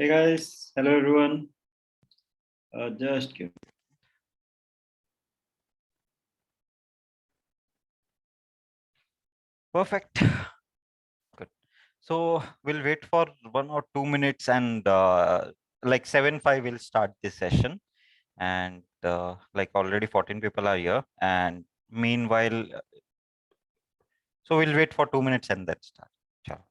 Hey guys, hello everyone. Just give. Perfect. Good. So we'll wait for 1 or 2 minutes and like 7:05 we'll start this session. And like already 14 people are here. And meanwhile, so we'll wait for 2 minutes and then start. Sure.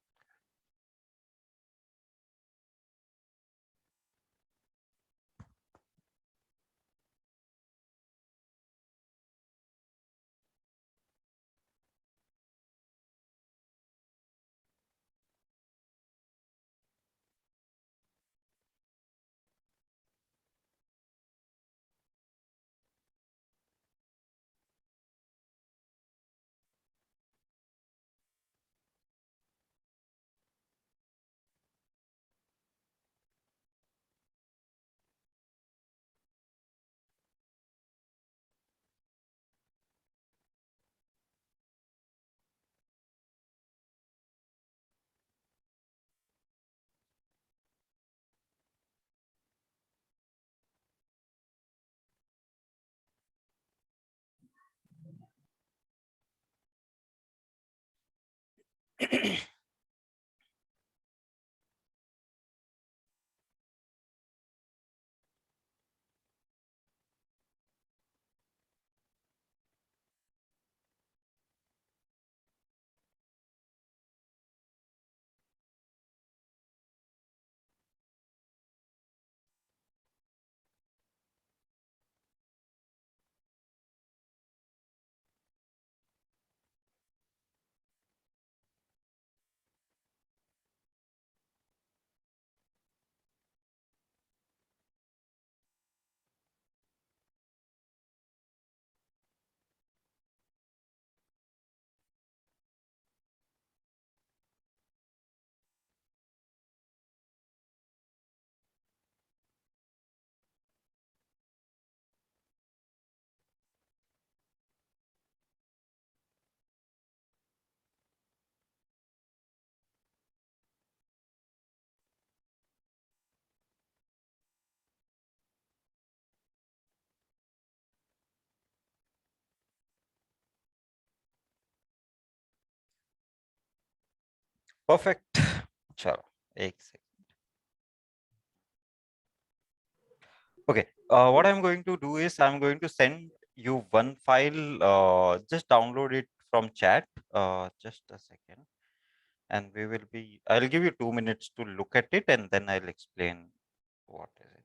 Perfect. Sure. Excellent. Okay. What I'm going to do is I'm going to send you one file. Just download it from chat. Just a second. And I'll give you 2 minutes to look at it and then I'll explain what is it.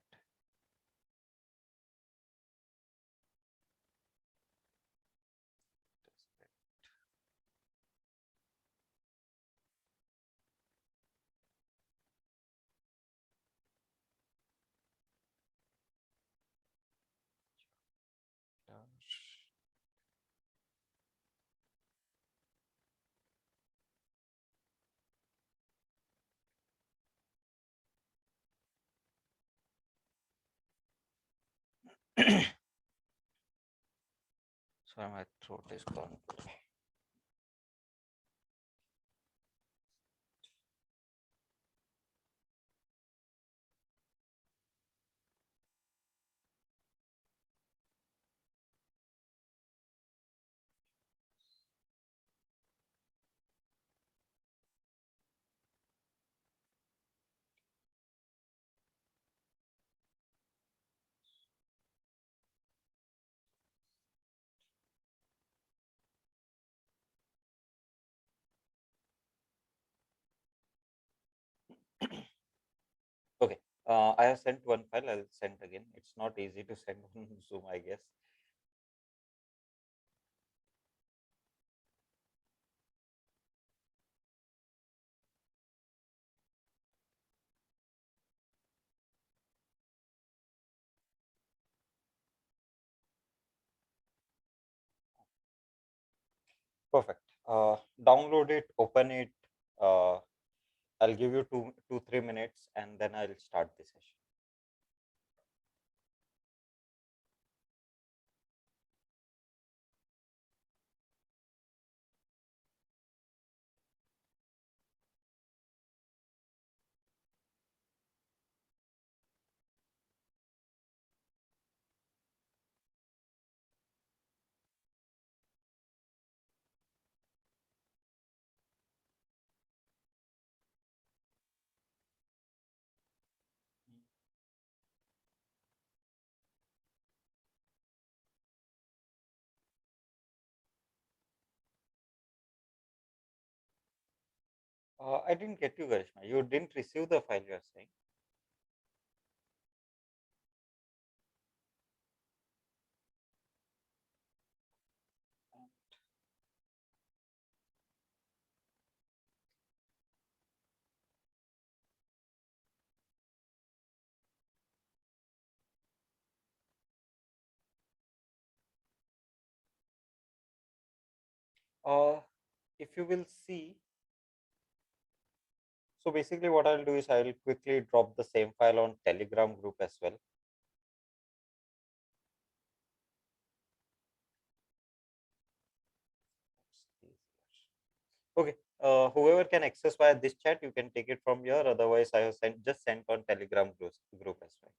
So my throat is gone. Okay. I have sent one file. I'll send again. It's not easy to send on Zoom, I guess. Perfect. Download it, open it. Uh, I'll give you 3 minutes and then I'll start the session. I didn't get you, Garishma. You didn't receive the file, you're saying? Uh, if you will see, so basically what I'll do is I'll quickly drop the same file on Telegram group as well. Okay, whoever can access via this chat, you can take it from here. Otherwise, I have just sent on Telegram group as well.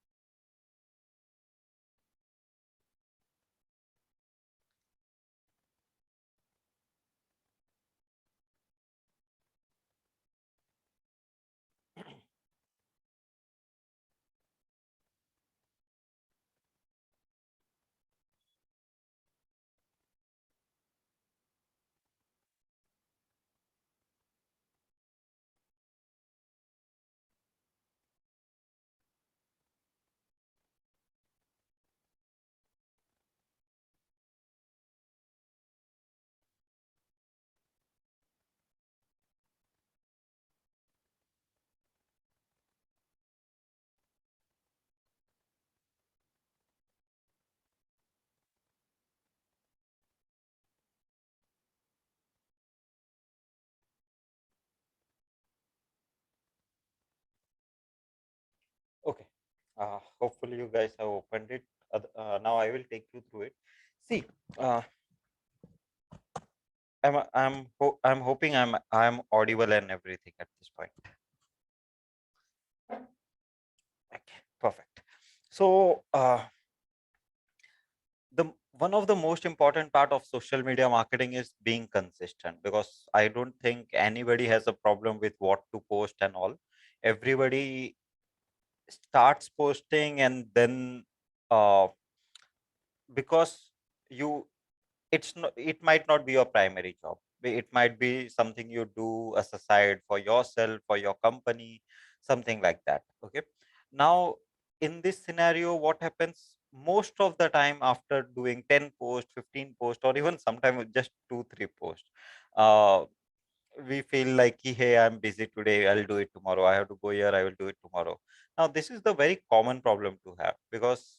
Okay. Hopefully you guys have opened it. Now I will take you through it. See, uh, I'm hoping I'm audible and everything at this point. Okay, perfect. So the one of the most important part of social media marketing is being consistent, because I don't think anybody has a problem with what to post and all. Everybody starts posting, and then uh, because you it's not, it might not be your primary job. It might be something you do as a side for yourself, for your company, something like that. Okay, now in this scenario, what happens most of the time after doing 10 posts, 15 posts, or even sometimes just 2 3 posts, uh, we feel like, hey, I'm busy today, I'll do it tomorrow, I have to go here, I will do it tomorrow. Now this is the very common problem to have, because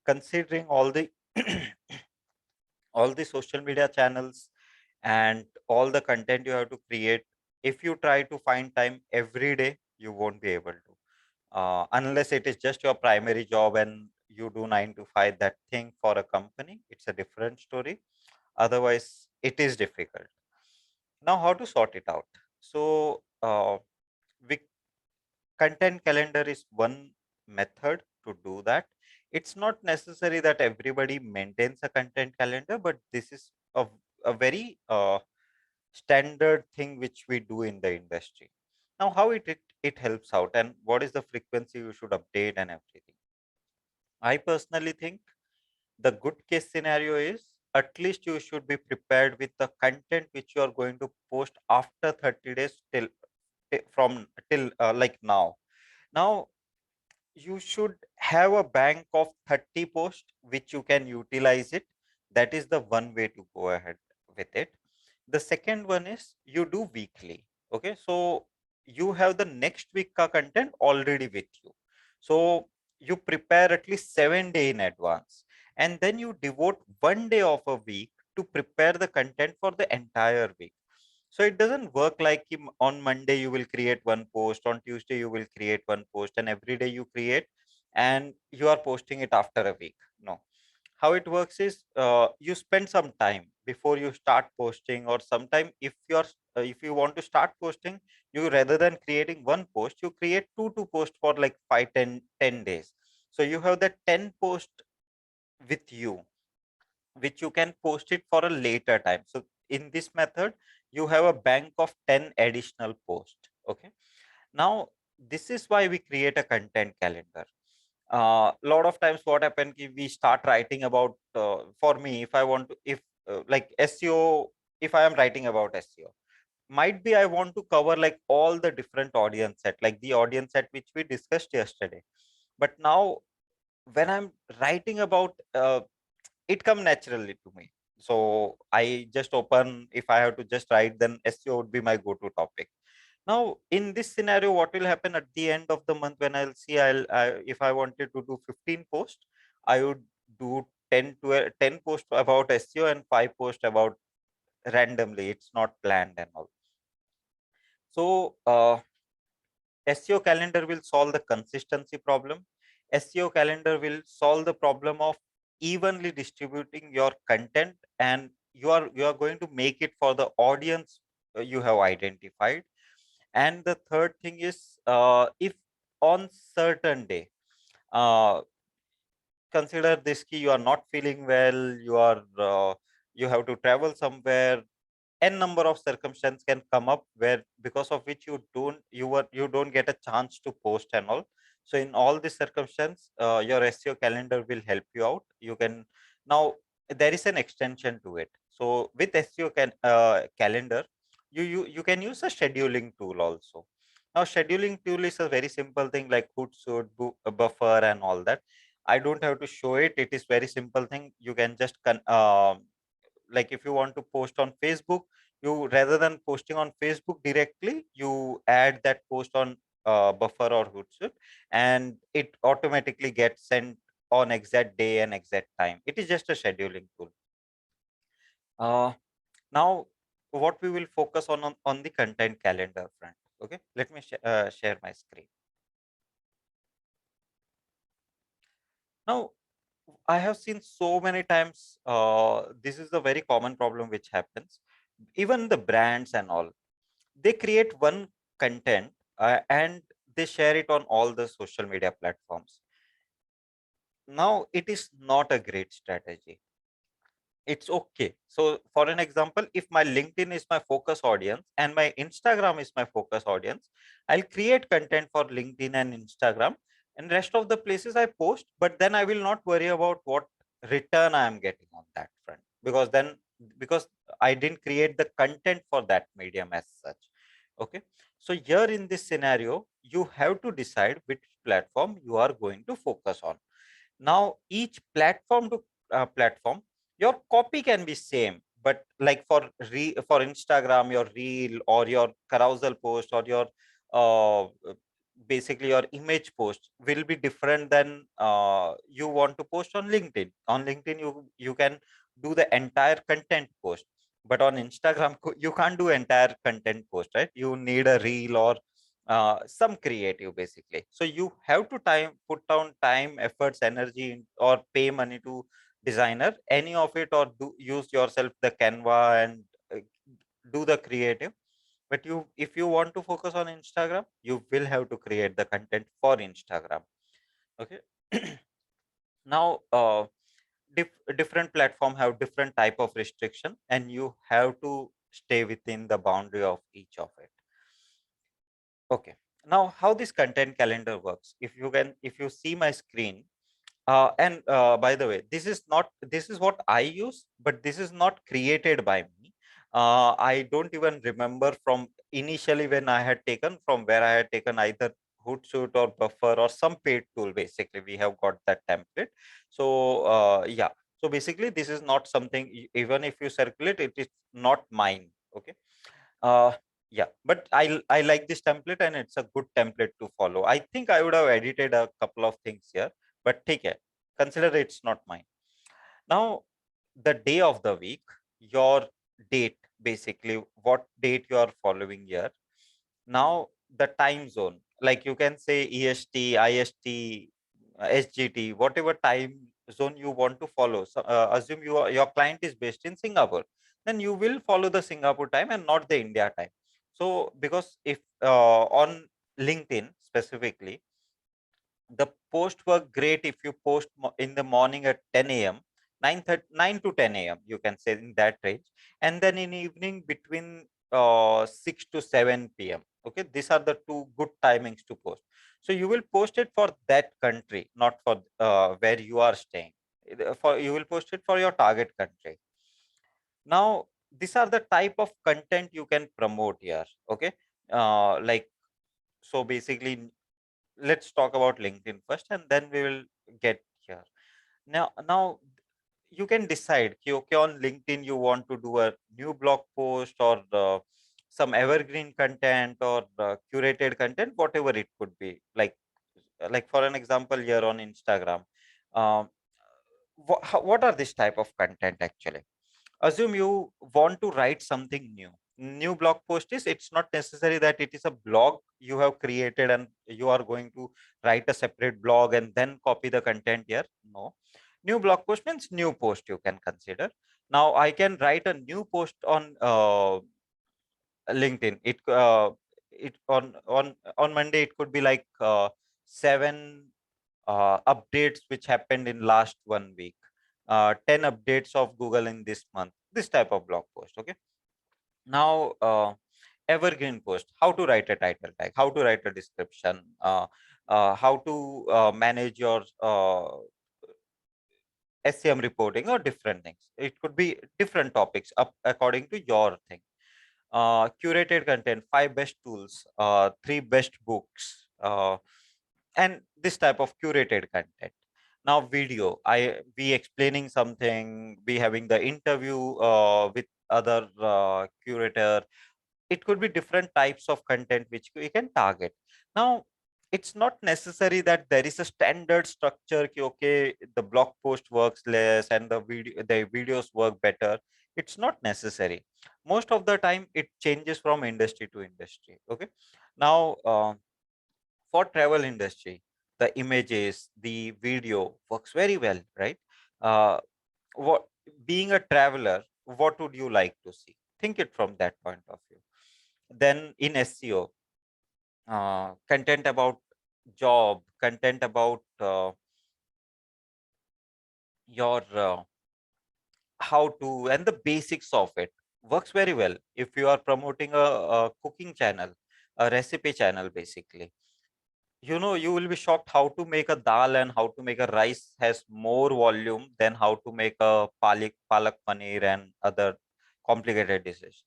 considering all the all the social media channels and all the content you have to create, if you try to find time every day, you won't be able to, unless it is just your primary job and you do 9 to 5 that thing for a company. It's a different story. Otherwise it is difficult. Now how to sort it out? So we content calendar is one method to do that. It's not necessary that everybody maintains a content calendar, but this is a very standard thing which we do in the industry. Now how it helps out, and what is the frequency you should update and everything. I personally think the good case scenario is, at least you should be prepared with the content which you are going to post after 30 days till from till like now you should have a bank of 30 posts which you can utilize it. That is the one way to go ahead with it. The second one is you do weekly. Okay, so you have the next week ka content already with you. So you prepare at least 7 days in advance, and then you devote 1 day of a week to prepare the content for the entire week. So it doesn't work like on Monday you will create one post, on Tuesday you will create one post, and every day you create and you are posting it after a week. No. How it works is, you spend some time before you start posting, or sometime if you want to start posting, you, rather than creating one post, you create two posts for like 5 10 10 days. So you have that 10 post with you, which you can post it for a later time. So in this method, you have a bank of 10 additional posts. Okay. Now, this is why we create a content calendar. A lot of times what happens if we start writing about, for me, if I want to, if like SEO, if I am writing about SEO, might be I want to cover like all the different audience set, like the audience set which we discussed yesterday. But now when I'm writing about, it come naturally to me. So I just open, if I have to just write, then SEO would be my go-to topic. Now, in this scenario, what will happen at the end of the month when I'll see, if I wanted to do 15 posts, I would do 10 posts about SEO and 5 posts about randomly. It's not planned and all. So SEO calendar will solve the consistency problem. SEO calendar will solve the problem of evenly distributing your content, and you are going to make it for the audience you have identified. And the third thing is, if on certain day, uh, consider this key, you are not feeling well, you have to travel somewhere, n number of circumstances can come up where, because of which you don't get a chance to post and all. So in all these circumstances, your SEO calendar will help you out. You can now, there is an extension to it. So with SEO calendar, you can use a scheduling tool also. Now scheduling tool is a very simple thing, like Hootsuite, buffer and all that. I don't have to show it. It is very simple thing. You can just like if you want to post on Facebook, you, rather than posting on Facebook directly, you add that post on buffer or Hootsuite, and it automatically gets sent on exact day and exact time. It is just a scheduling tool. Now what we will focus on the content calendar front. Okay, let me share my screen. Now I have seen so many times, this is a very common problem which happens. Even the brands and all, they create one content, and they share it on all the social media platforms. Now, it is not a great strategy. It's okay. So for an example, if my LinkedIn is my focus audience and my Instagram is my focus audience, I'll create content for LinkedIn and Instagram, and rest of the places I post, but then I will not worry about what return I am getting on that front, because I didn't create the content for that medium as such. Okay. So here in this scenario, you have to decide which platform you are going to focus on. Now each platform to platform, your copy can be same, but like for Instagram, your reel or your carousel post or your uh, basically your image post will be different than you want to post on LinkedIn. On LinkedIn, you can do the entire content post, but on Instagram you can't do entire content post, right? You need a reel or some creative basically. So you have to put down time, efforts, energy, or pay money to designer, any of it, or use yourself the Canva and uh, do the creative. But if you want to focus on Instagram, you will have to create the content for Instagram. Okay. Now different platform have different type of restriction, and you have to stay within the boundary of each of it. Okay. Now how this content calendar works, if you see my screen, and by the way, this is what I use, but this is not created by me. I don't even remember from initially when I had taken, from where I had taken either Hootsuite or Buffer or some paid tool. Basically, we have got that template. So yeah, so basically, this is not something. Even if you circulate, it is not mine. Okay. uh yeah, but I like this template, and it's a good template to follow. I think I would have edited a couple of things here, but take it, consider it's not mine. Now the day of the week, your date, basically what date you are following here. Now the time zone, like you can say EST, IST, SGT, whatever time zone you want to follow. So assume your client is based in Singapore, then you will follow the Singapore time and not the India time. So because if on LinkedIn specifically, the post work great if you post in the morning at 10 a.m., 9 to 10 a.m., you can say in that range, and then in evening between 6 to 7 p.m. Okay, these are the two good timings to post. So you will post it for that country, not for where you are staying. For you will post it for your target country. Now these are the type of content you can promote here. Okay. Like, so basically, let's talk about LinkedIn first, and then we will get here. Now you can decide, okay, on LinkedIn you want to do a new blog post, or some evergreen content, or curated content, whatever it could be. Like for an example, here on Instagram, um, what are this type of content actually? Assume you want to write something new blog post is, it's not necessary that it is a blog you have created and you are going to write a separate blog and then copy the content here. No, new blog post means new post you can consider. Now I can write a new post on LinkedIn. It on Monday it could be like 7 updates which happened in last 1 week, 10 updates of Google in this month, this type of blog post. Okay. Now evergreen post, how to write a title tag, how to write a description, how to manage your SEM reporting, or different things. It could be different topics up according to your thing. Curated content, 5 best tools, 3 best books, and this type of curated content. Now video, I be explaining something, be having the interview with other curator. It could be different types of content which we can target. Now it's not necessary that there is a standard structure ki, okay, the blog post works less and the videos work better. It's not necessary. Most of the time it changes from industry to industry. Okay. Now for travel industry, the images, the video works very well, right? uh, what Being a traveler, what would you like to see? Think it from that point of view. Then in SEO, content about job, content about your how to, and the basics of it works very well. If you are promoting a cooking channel, a recipe channel, basically, you will be shocked how to make a dal and how to make a rice has more volume than how to make a palak paneer and other complicated dishes.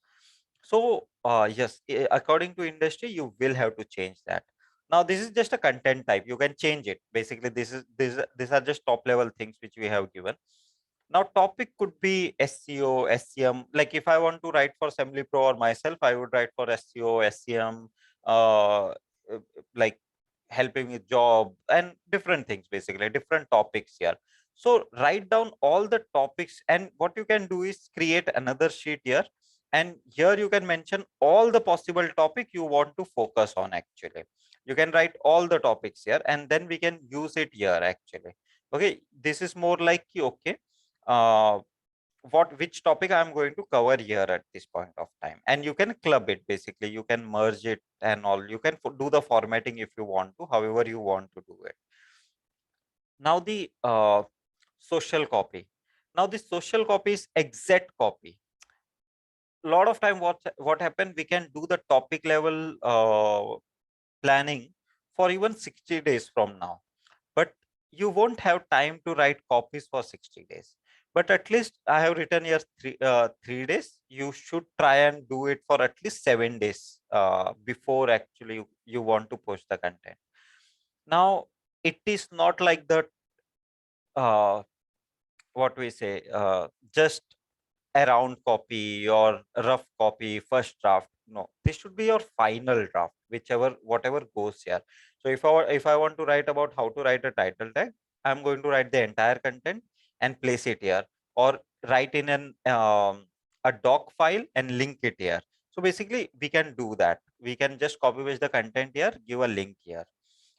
So yes, according to industry, you will have to change that. Now this is just a content type. You can change it. Basically, these are just top level things which we have given. Now topic could be SEO, SEM. Like if I want to write for Assembly Pro or myself, I would write for SEO, SEM, uh, like helping with job and different things, basically different topics here. So write down all the topics, and what you can do is create another sheet here, and here you can mention all the possible topic you want to focus on. Actually, you can write all the topics here, and then we can use it here actually. Okay, this is more like, okay, uh, which topic I'm going to cover here at this point of time, and you can club it. Basically, you can merge it and all. You can do the formatting if you want to, however you want to do it. Now the social copy. Now the social copy is exact copy. A lot of time what happened, we can do the topic level planning for even 60 days from now, but you won't have time to write copies for 60 days. But at least I have written here 3 days. You should try and do it for at least 7 days before actually you want to post the content. Now it is not like the uh, what we say, just around copy or rough copy, first draft. No, this should be your final draft, whichever whatever goes here. So if I want to write about how to write a title tag, I'm going to write the entire content and place it here, or write in an a doc file and link it here. So basically we can do that. We can just copy paste the content here, give a link here,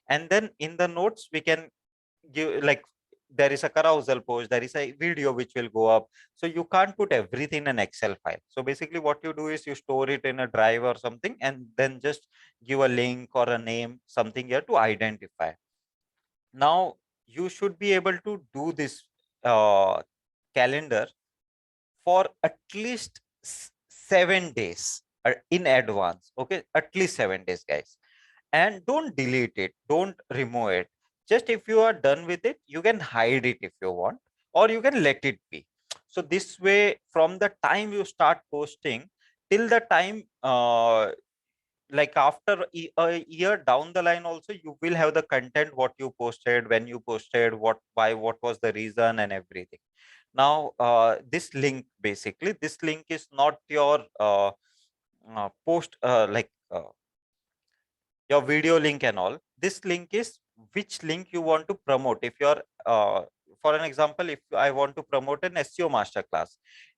and then in the notes we can give, like, there is a carousel post, there is a video which will go up. So you can't put everything in an Excel file. So basically what you do is you store it in a drive or something, and then just give a link or a name, something here to identify. Now you should be able to do this calendar for at least 7 days in advance. Okay, at least 7 days, guys. And don't delete it, don't remove it. Just if you are done with it, you can hide it if you want, or you can let it be. So this way, from the time you start posting till the time like after a year down the line also, you will have the content, what you posted, when you posted, what, why, what was the reason, and everything. Now this link, basically this link is not your post like your video link and all. This link is which link you want to promote. If you're for an example, if I want to promote an SEO masterclass,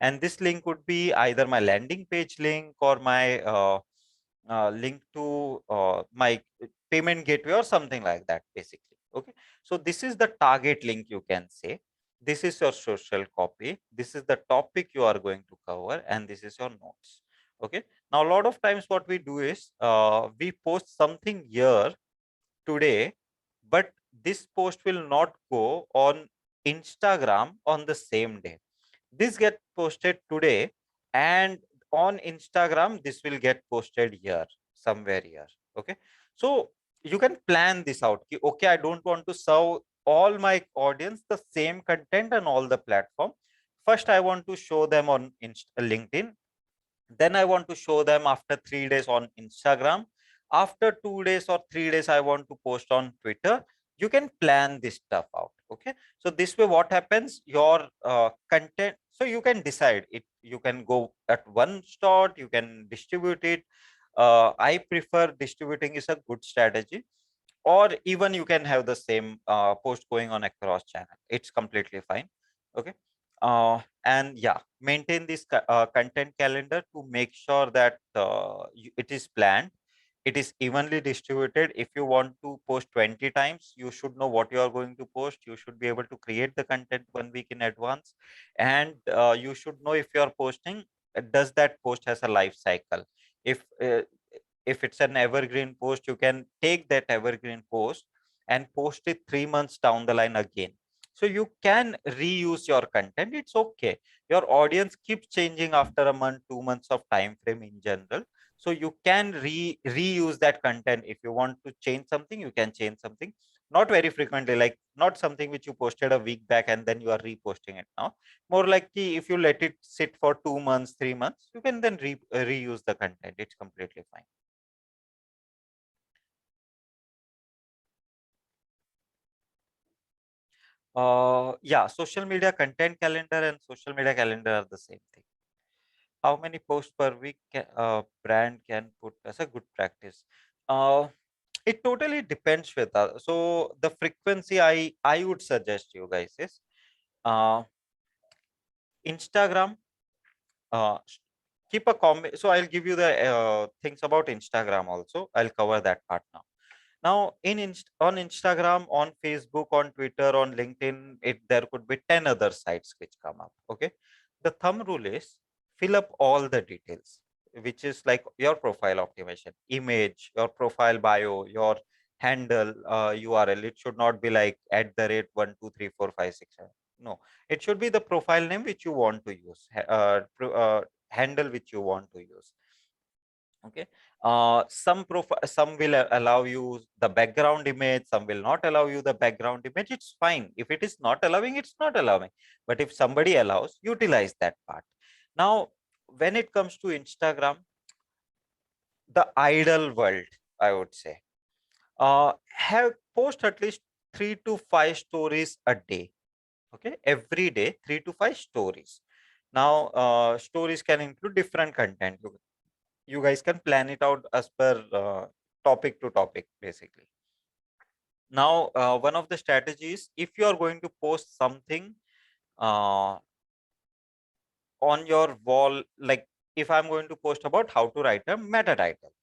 and this link would be either my landing page link or my link to my payment gateway or something like that, basically. Okay, so this is the target link, you can say. This is your social copy, this is the topic you are going to cover, and this is your notes. Okay, now a lot of times what we do is we post something here today, but this post will not go on Instagram on the same day. This get posted today, and on Instagram this will get posted here, somewhere here. Okay, so you can plan this out. Okay, I don't want to serve all my audience the same content on all the platform. First I want to show them on LinkedIn, then I want to show them after 3 days on Instagram. After 2 days or 3 days, I want to post on Twitter. You can plan this stuff out. Okay. So this way, what happens? Your content. So you can decide it. You can go at one shot. You can distribute it. I prefer distributing is a good strategy, or even you can have the same post going on across channel. It's completely fine. Okay, and yeah, maintain this content calendar to make sure that it is planned, it is evenly distributed. If you want to post 20 times, you should know what you are going to post. You should be able to create the content 1 week in advance, and you should know if you are posting, does that post has a life cycle. If it's an evergreen post, you can take that evergreen post and post it 3 months down the line again. So you can reuse your content. It's okay. Your audience keeps changing after a month, 2 months of time frame in general. So you can reuse that content. If you want to change something, you can change something. Not very frequently, like not something which you posted a week back and then you are reposting it now. More like if you let it sit for 2 months, 3 months, you can then reuse the content. It's completely fine. Yeah, social media content calendar and social media calendar are the same thing. How many posts per week brand can put as a good practice? It totally depends with us. So the frequency I would suggest you guys is uh, Instagram. Uh, Keep a comment. So I'll give you the things about Instagram also. I'll cover that part now. Now, on Instagram, on Facebook, on Twitter, on LinkedIn, there could be 10 other sites which come up. Okay. The thumb rule is fill up all the details, which is like your profile optimization, image, your profile bio, your handle, URL. It should not be like @1234567. No, it should be the profile name which you want to use, handle which you want to use. Okay, some will allow you the background image, some will not allow you the background image. It's fine. If it is not allowing, it's not allowing. But if somebody allows, utilize that part. Now when it comes to Instagram, the ideal world, I would say, have post at least 3 to 5 stories a day. Okay, every day 3 to 5 stories. Now stories can include different content. You guys can plan it out as per topic to topic, basically. Now one of the strategies, if you are going to post something uh, on your wall, like if I'm going to post about how to write a meta title,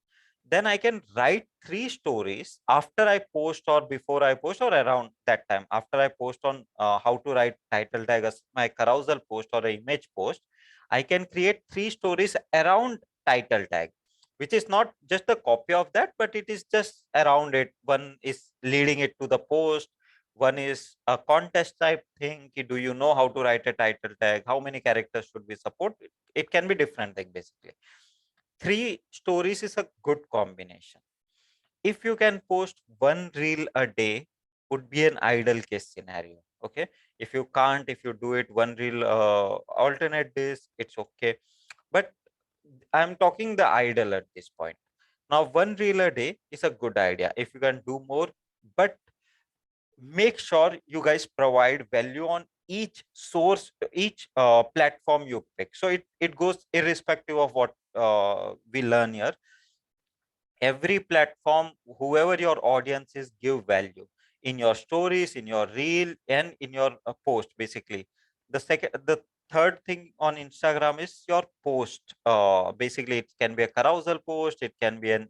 then I can write 3 stories after I post, or before I post, or around that time after I post on how to write title tag as my carousel post or an image post. I can create 3 stories around title tag, which is not just a copy of that, but it is just around it. One is leading it to the post. One is a contest type thing. Do you know how to write a title tag? How many characters should we support? It can be different thing, basically. 3 stories is a good combination. If you can post one reel a day, would be an ideal case scenario. Okay, if you can't, if you do it one reel alternate days, it's okay. But I'm talking the ideal at this point. Now, one reel a day is a good idea if you can do more, but make sure you guys provide value on each source, each platform you pick. So it goes irrespective of what we learn here. Every platform, whoever your audience is, give value in your stories, in your reel, and in your post. Basically, the third thing on Instagram is your post. Basically, it can be a carousel post, it can be an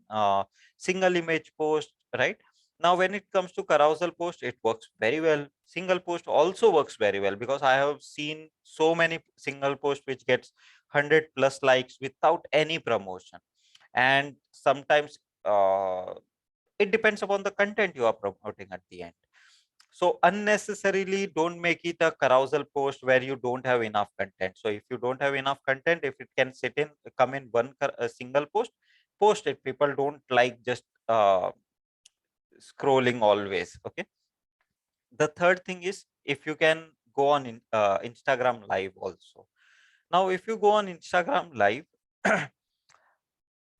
single image post, right? Now, when it comes to carousel post, it works very well. Single post also works very well, because I have seen so many single posts which gets 100 plus likes without any promotion. And sometimes it depends upon the content you are promoting at the end. So unnecessarily don't make it a carousel post where you don't have enough content. So if you don't have enough content, if it can come in one a single post it. People don't like just scrolling always. Okay, the third thing is, if you can go on Instagram live also. Now if you go on Instagram live,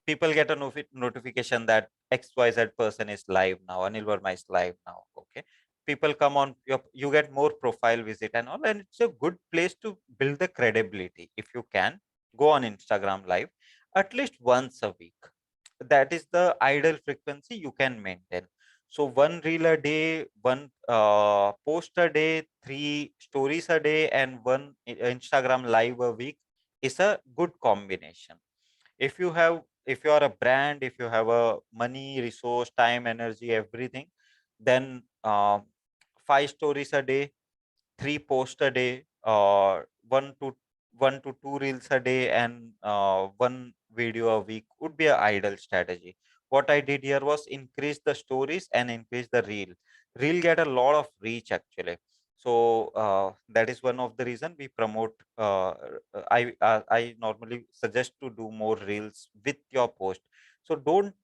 people get a notification that XYZ person is live now, Anil Verma is live now. Okay, people come on, you get more profile visit and all, and it's a good place to build the credibility. If you can go on Instagram live at least once a week, that is the ideal frequency you can maintain. So one reel a day, one post a day, 3 stories a day, and one Instagram live a week is a good combination. If you are a brand, if you have a money, resource, time, energy, everything, then 5 stories a day, 3 posts a day, one to two reels a day, and one video a week would be an ideal strategy. What I did here was increase the stories and increase the reel get a lot of reach actually. So that is one of the reason we promote. I normally suggest to do more reels with your post. So don't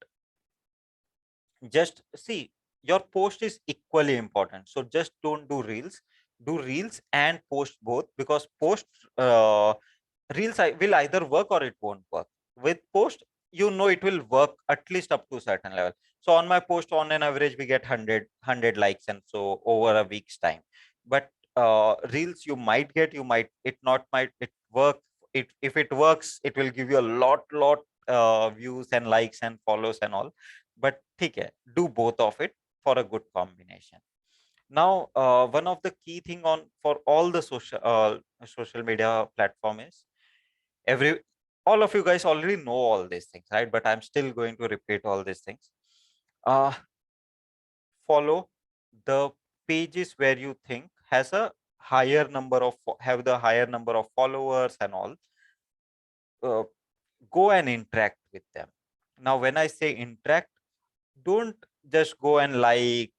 just see, your post is equally important. So just don't do reels and post both, because post uh, reels will either work or it won't work. With post, you know, it will work at least up to a certain level. So on my post, on an average, we get 100 likes, and so over a week's time. But reels, you might it not might it work. If it works, it will give you a lot views and likes and follows and all. But ठीक है, do both of it for a good combination. Now, one of the key thing on for all the social media platform is, every all of you guys already know all these things, right? But I'm still going to repeat all these things. uh Follow the pages where you think has a higher number of have the higher number of followers and all. uh, Go and interact with them. Now when I say interact, don't just go and like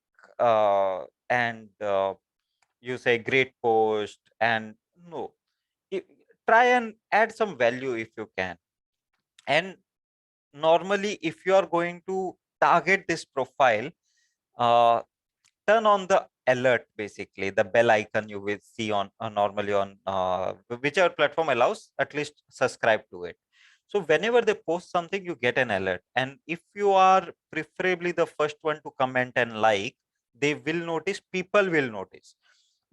and you say great post, and no, I- try and add some value if you can. And normally, if you are going to target this profile, uh, turn on the alert, basically the bell icon you will see on normally on whichever platform allows, at least subscribe to it. So whenever they post something, you get an alert, and if you are preferably the first one to comment and like, they will notice, people will notice.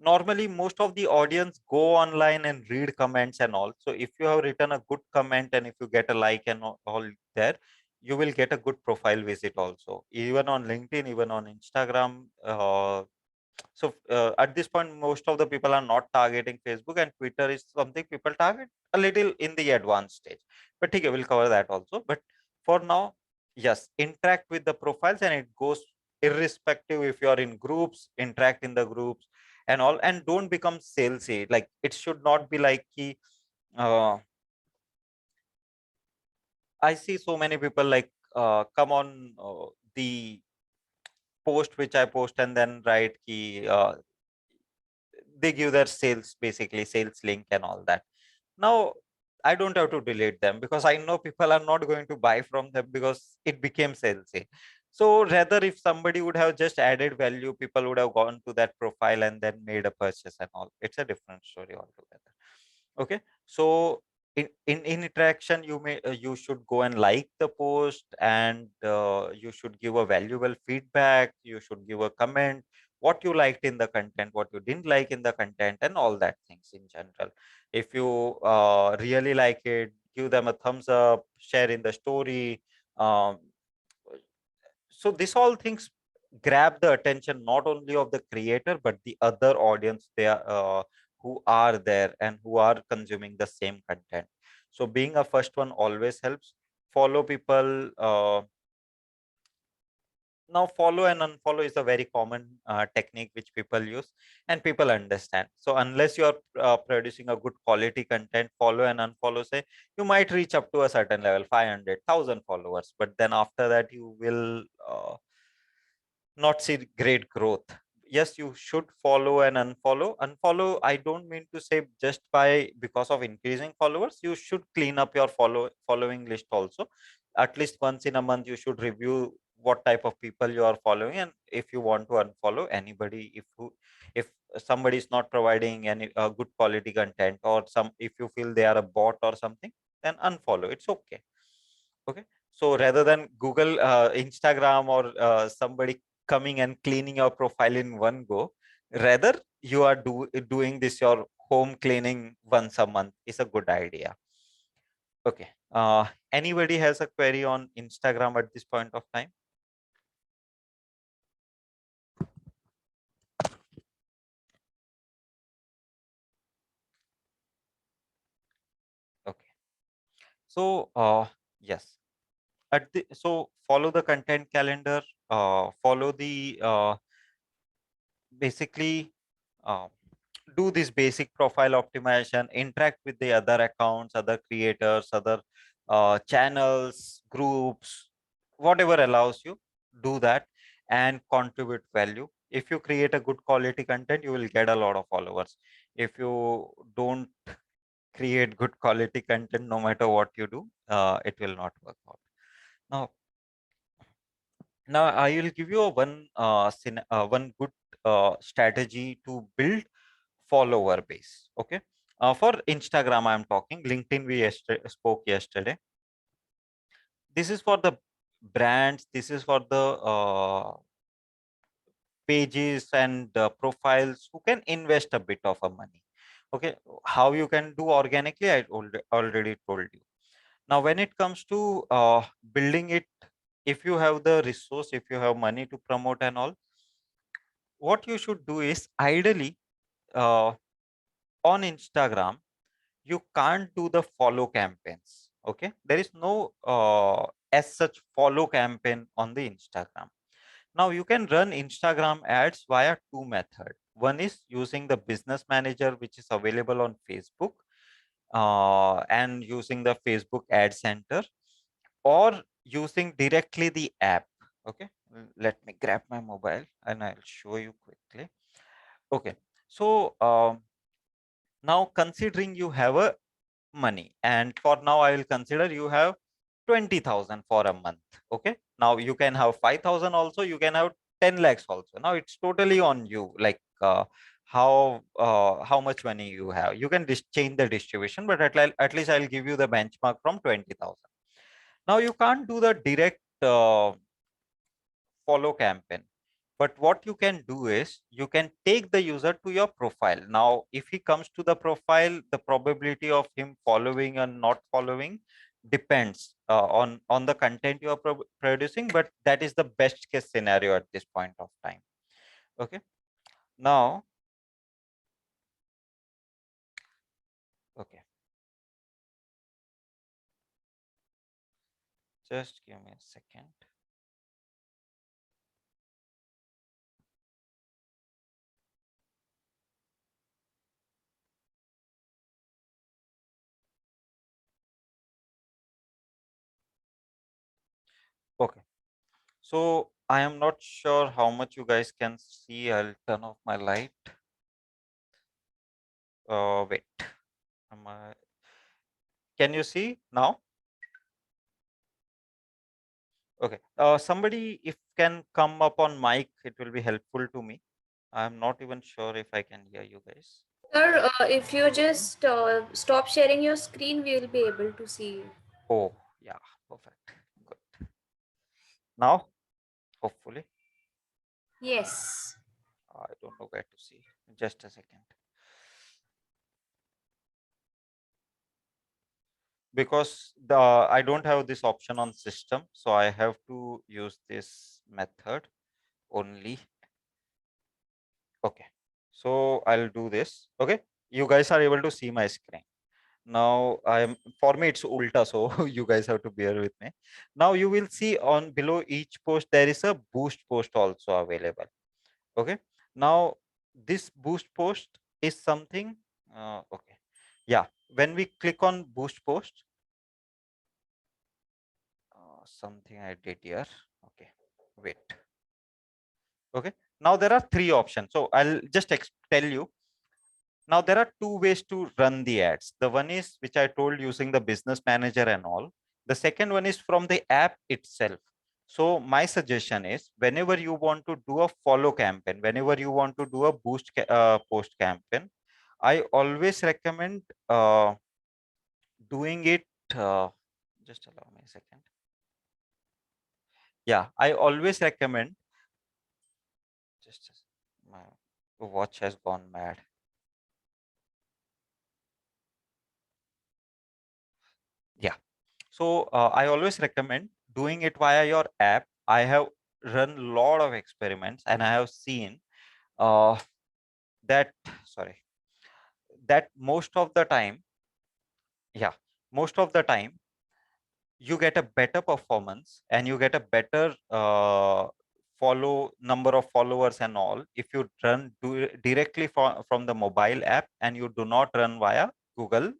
Normally most of the audience go online and read comments and all. So if you have written a good comment, and if you get a like and all there, you will get a good profile visit also, even on LinkedIn, even on Instagram. So at this point, most of the people are not targeting Facebook, and Twitter is something people target a little in the advanced stage. But okay, we'll cover that also. But for now, yes, interact with the profiles, and it goes irrespective if you are in groups, interact in the groups and all, and don't become salesy. Like, it should not be like uh, I see so many people like come on the post which I post, and then write they give their sales, basically sales link and all that. Now I don't have to delete them, because I know people are not going to buy from them, because it became salesy. So rather, if somebody would have just added value, people would have gone to that profile and then made a purchase and all. It's a different story altogether. Okay, so in interaction, you should go and like the post, and you should give a valuable feedback. You should give a comment, what you liked in the content, what you didn't like in the content, and all that things in general. If you really like it, give them a thumbs up, share in the story. Um, so this all things grab the attention not only of the creator but the other audience who are there and who are consuming the same content. So being a first one always helps. Follow people. Now follow and unfollow is a very common technique which people use and people understand. So unless you are producing a good quality content, follow and unfollow, say you might reach up to a certain level, 500,000 followers, but then after that you will not see great growth. Yes, you should follow and unfollow. Unfollow, I don't mean to say just by because of increasing followers. You should clean up your following list also. At least once in a month, you should review what type of people you are following, and if you want to unfollow anybody, if somebody is not providing any good quality content, or if you feel they are a bot or something, then unfollow. It's okay. Okay, so rather than Google, Instagram, or somebody coming and cleaning your profile in one go, rather you are doing this your home cleaning once a month is a good idea. Okay, anybody has a query on Instagram at this point of time? Okay, so yes, so follow the content calendar, follow the basically uh, do this basic profile optimization, interact with the other accounts, other creators, other channels, groups, whatever allows you, do that and contribute value. If you create a good quality content, you will get a lot of followers. If you don't create good quality content, no matter what you do, it will not work out. Now I will give you a one good strategy to build follower base. Okay, for Instagram I am talking. LinkedIn we spoke yesterday. This is for the brands. This is for the pages and profiles who can invest a bit of a money. Okay, how you can do organically, I already told you. Now when it comes to building it, if you have the resource, if you have money to promote and all, what you should do is ideally uh, on Instagram you can't do the follow campaigns. Okay, there is no as such follow campaign on the Instagram. Now you can run Instagram ads via two methods. One is using the business manager which is available on Facebook, and using the Facebook ad center, or using directly the app. Okay, let me grab my mobile and I'll show you quickly. Okay, so now considering you have a money, and for now I will consider you have 20,000 for a month. Okay, now you can have 5,000 also, you can have 10 lakhs also. Now it's totally on you, like how much money you have. You can change the distribution, but at least I'll give you the benchmark from 20,000. Now you can't do the direct follow campaign, but what you can do is you can take the user to your profile. Now if he comes to the profile, the probability of him following and not following depends on the content you are producing, but that is the best case scenario at this point of time. Okay, now okay, just give me a second. Okay, so I am not sure how much you guys can see. I'll turn off my light. Wait, can you see now? Okay. Somebody, if can come up on mic, it will be helpful to me. I'm not even sure if I can hear you guys. Sir, if you just stop sharing your screen, we will be able to see you. Oh, yeah, perfect. Good. Now, hopefully, Yes. I don't know where to see. Just a second. Because I don't have this option on system, so I have to use this method only. Okay, so I'll do this. Okay, you guys are able to see my screen. Now for me it's ulta, so you guys have to bear with me. Now you will see on below each post there is a boost post also available. Okay, now this boost post is something okay, yeah, when we click on boost post, something I did here. Okay, wait. Okay, now there are three options, so I'll just tell you. Now there are two ways to run the ads. The one is which I told, using the business manager and all. The second one is from the app itself. So my suggestion is, whenever you want to do a follow campaign, whenever you want to do a boost post campaign, I always recommend doing it. Just allow me a second. Yeah, I always recommend. Just my watch has gone mad. Yeah. So I always recommend doing it via your app. I have run a lot of experiments and I have seen uh, that, sorry, that most of the time, yeah, most of the time you get a better performance and you get a better follow number of followers and all if you run directly from the mobile app and you do not run via Google,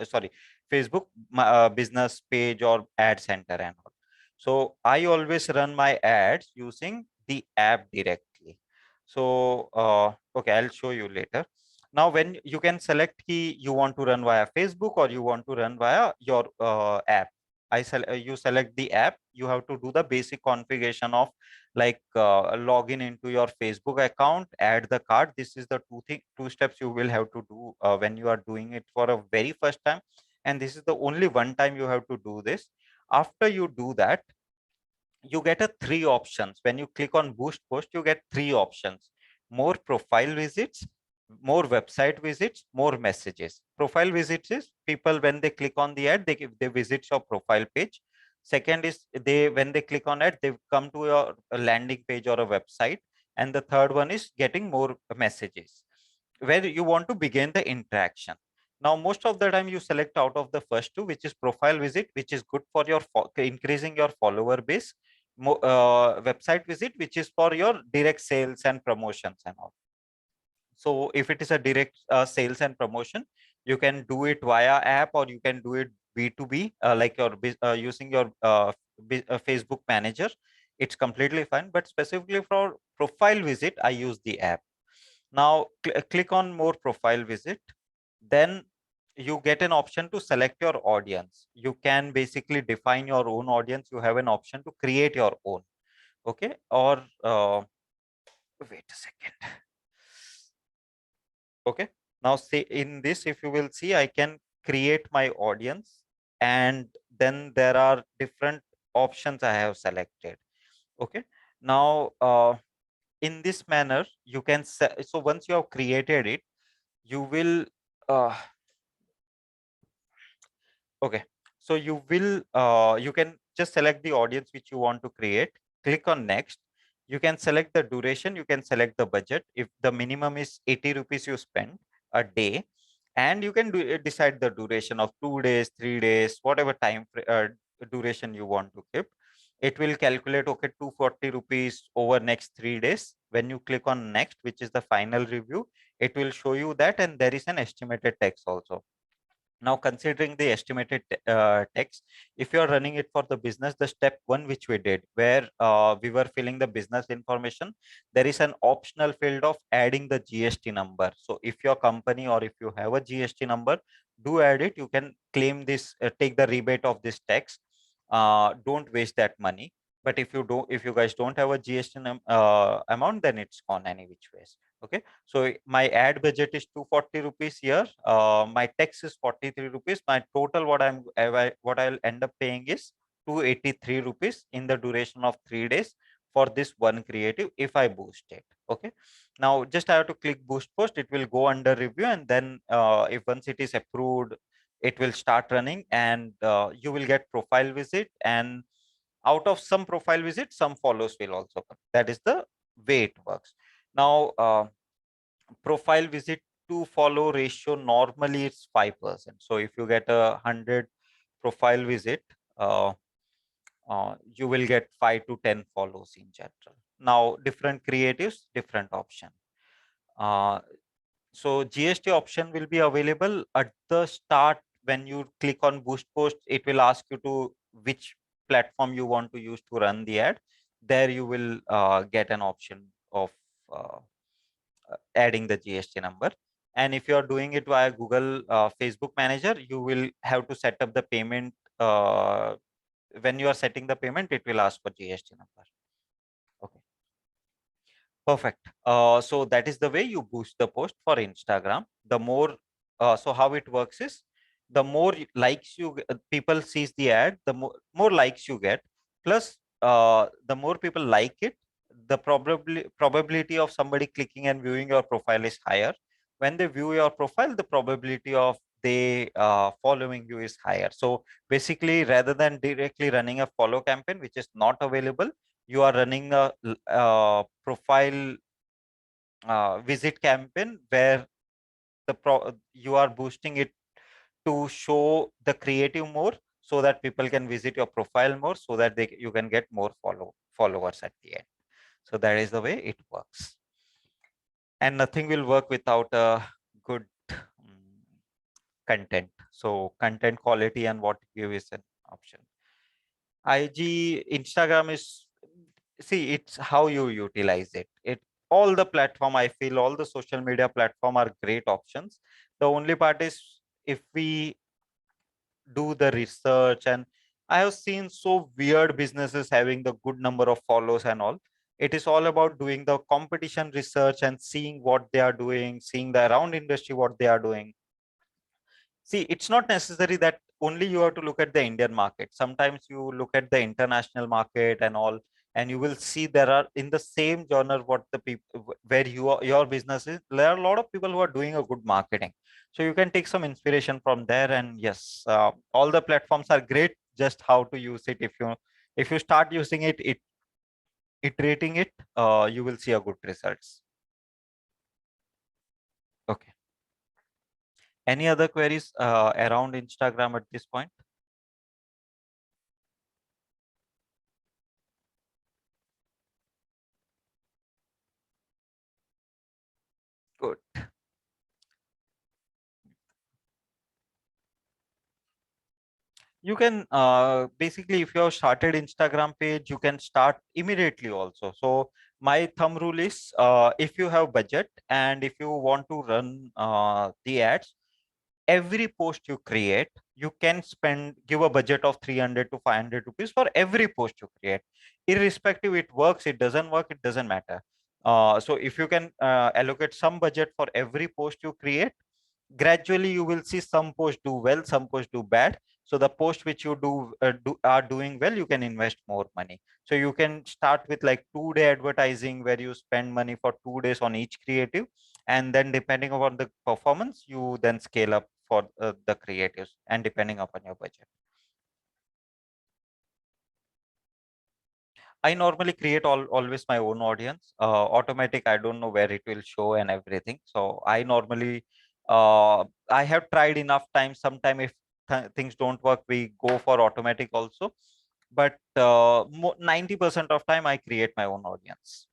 sorry, Facebook business page or ad center and all. So I always run my ads using the app directly. So okay, I'll show you later. Now when you can select key, you want to run via Facebook or you want to run via your app. You select the app. You have to do the basic configuration of like login into your Facebook account, add the card. This is the two steps you will have to do when you are doing it for a very first time, and this is the only one time you have to do this. After you do that, you get a three options. When you click on boost post, you get three options: more profile visits, more website visits, more messages. Profile visits is people, when they click on the ad, they visit your profile page. Second is, they when they click on ad, they come to your landing page or a website. And the third one is getting more messages, where you want to begin the interaction. Now most of the time you select out of the first two, which is profile visit, which is good for your increasing your follower base. Website visit, which is for your direct sales and promotions and all. So if it is a direct sales and promotion, you can do it via app or you can do it B2B, like your using your Facebook manager. It's completely fine, but specifically for profile visit, I use the app. Now click on more profile visit. Then you get an option to select your audience. You can basically define your own audience. You have an option to create your own. Okay, or wait a second. Okay, now say in this, if you will see, I can create my audience, and then there are different options I have selected. Okay, now in this manner you can so once you have created it, you will uh, okay, so you can just select the audience which you want to create, click on next. You can select the duration, you can select the budget. If the minimum is 80 rupees you spend a day, and you can decide the duration of 2 days, 3 days, whatever duration you want to keep. It will calculate, okay, 240 rupees over next 3 days. When you click on next, which is the final review, it will show you that, and there is an estimated text also. Now, considering the estimated text, if you are running it for the business, the step one which we did, where we were filling the business information, there is an optional field of adding the GST number. So if your company or if you have a GST number, do add it. You can claim this, take the rebate of this tax. Don't waste that money. But if you guys don't have a GST amount, then it's gone any which ways. Okay, so my ad budget is 240 rupees here. My tax is 43 rupees. My total what I'll end up paying is 283 rupees in the duration of 3 days for this one creative if I boost it. Okay, now just I have to click boost post. It will go under review, and then if once it is approved, it will start running, and you will get profile visit, and out of some profile visit, some follows will also come. That is the way it works. Now, profile visit to follow ratio normally it's 5%. So if you get 100 profile visit, you will get 5 to 10 follows in general. Now, different creatives, different option. So GST option will be available at the start. When you click on boost post, it will ask you to which platform you want to use to run the ad. There you will get an option of uh, adding the GST number. And if you are doing it via Google Facebook Manager, you will have to set up the payment. When you are setting the payment, it will ask for GST number. Okay. Perfect. So that is the way you boost the post for Instagram. The more, so how it works is, the more likes people sees the ad, the more likes you get. Plus, the more people like it, the probability of somebody clicking and viewing your profile is higher. When they view your profile, the probability of they following you is higher. So basically, rather than directly running a follow campaign, which is not available, you are running a profile visit campaign where you are boosting it to show the creative more, so that people can visit your profile more, so that you can get more followers at the end. So that is the way it works. And nothing will work without a good content. So content quality and what you give is an option. Instagram is, see, it's how you utilize it. All the platform, I feel all the social media platform are great options. The only part is, if we do the research, and I have seen so weird businesses having the good number of follows and all. It is all about doing the competition research and seeing what they are doing, seeing the around industry what they are doing. See, it's not necessary that only you have to look at the Indian market. Sometimes you look at the international market and all, and you will see there are, in the same genre, what the people where your business is, there are a lot of people who are doing a good marketing. So you can take some inspiration from there. And yes, all the platforms are great. Just how to use it. If you start using it, iterating it, you will see a good results. Okay. Any other queries around Instagram at this point? Good. You can basically, if you have started Instagram page, you can start immediately also. So my thumb rule is, if you have budget and if you want to run the ads, every post you create, you can give a budget of 300 to 500 rupees for every post you create. Irrespective, it works, it doesn't work, it doesn't matter. So if you can allocate some budget for every post you create, gradually you will see some posts do well, some posts do bad. So the post which you are doing well, you can invest more money. So you can start with like 2-day advertising, where you spend money for 2 days on each creative, and then depending upon the performance, you then scale up for the creatives, and depending upon your budget. I normally create always my own audience. Automatic, I don't know where it will show and everything. So I normally, I have tried enough times. Sometime if things don't work, we go for automatic also. But 90% of time, I create my own audience.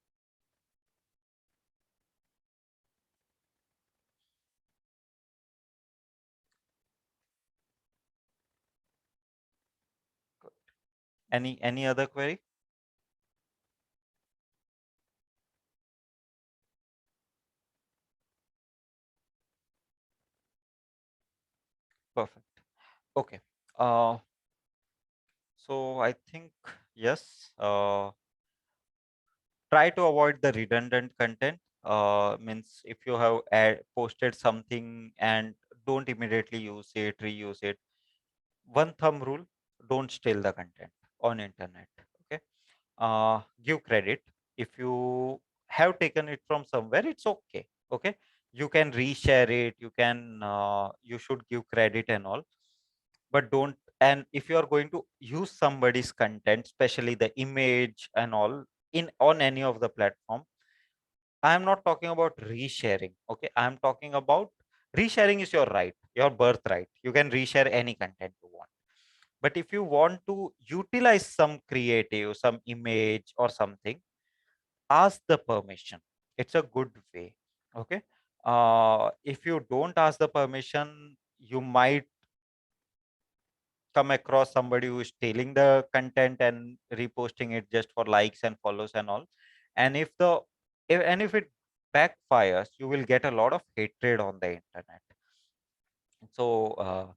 Good. Any other query? Perfect. Okay. So I think, yes, try to avoid the redundant content. Means if you have posted something and don't immediately use it, reuse it. One thumb rule: don't steal the content on internet. Okay. Give credit. If you have taken it from somewhere, it's okay. Okay. You can reshare it. You should give credit and all, but don't. And if you are going to use somebody's content, especially the image and all, in on any of the platform, I am not talking about resharing. Okay. I am talking about resharing is your right, your birthright. You can reshare any content you want. But if you want to utilize some creative, some image or something, ask the permission. It's a good way. Okay. If you don't ask the permission, you might come across somebody who is stealing the content and reposting it just for likes and follows and all. And if it backfires, you will get a lot of hatred on the internet. So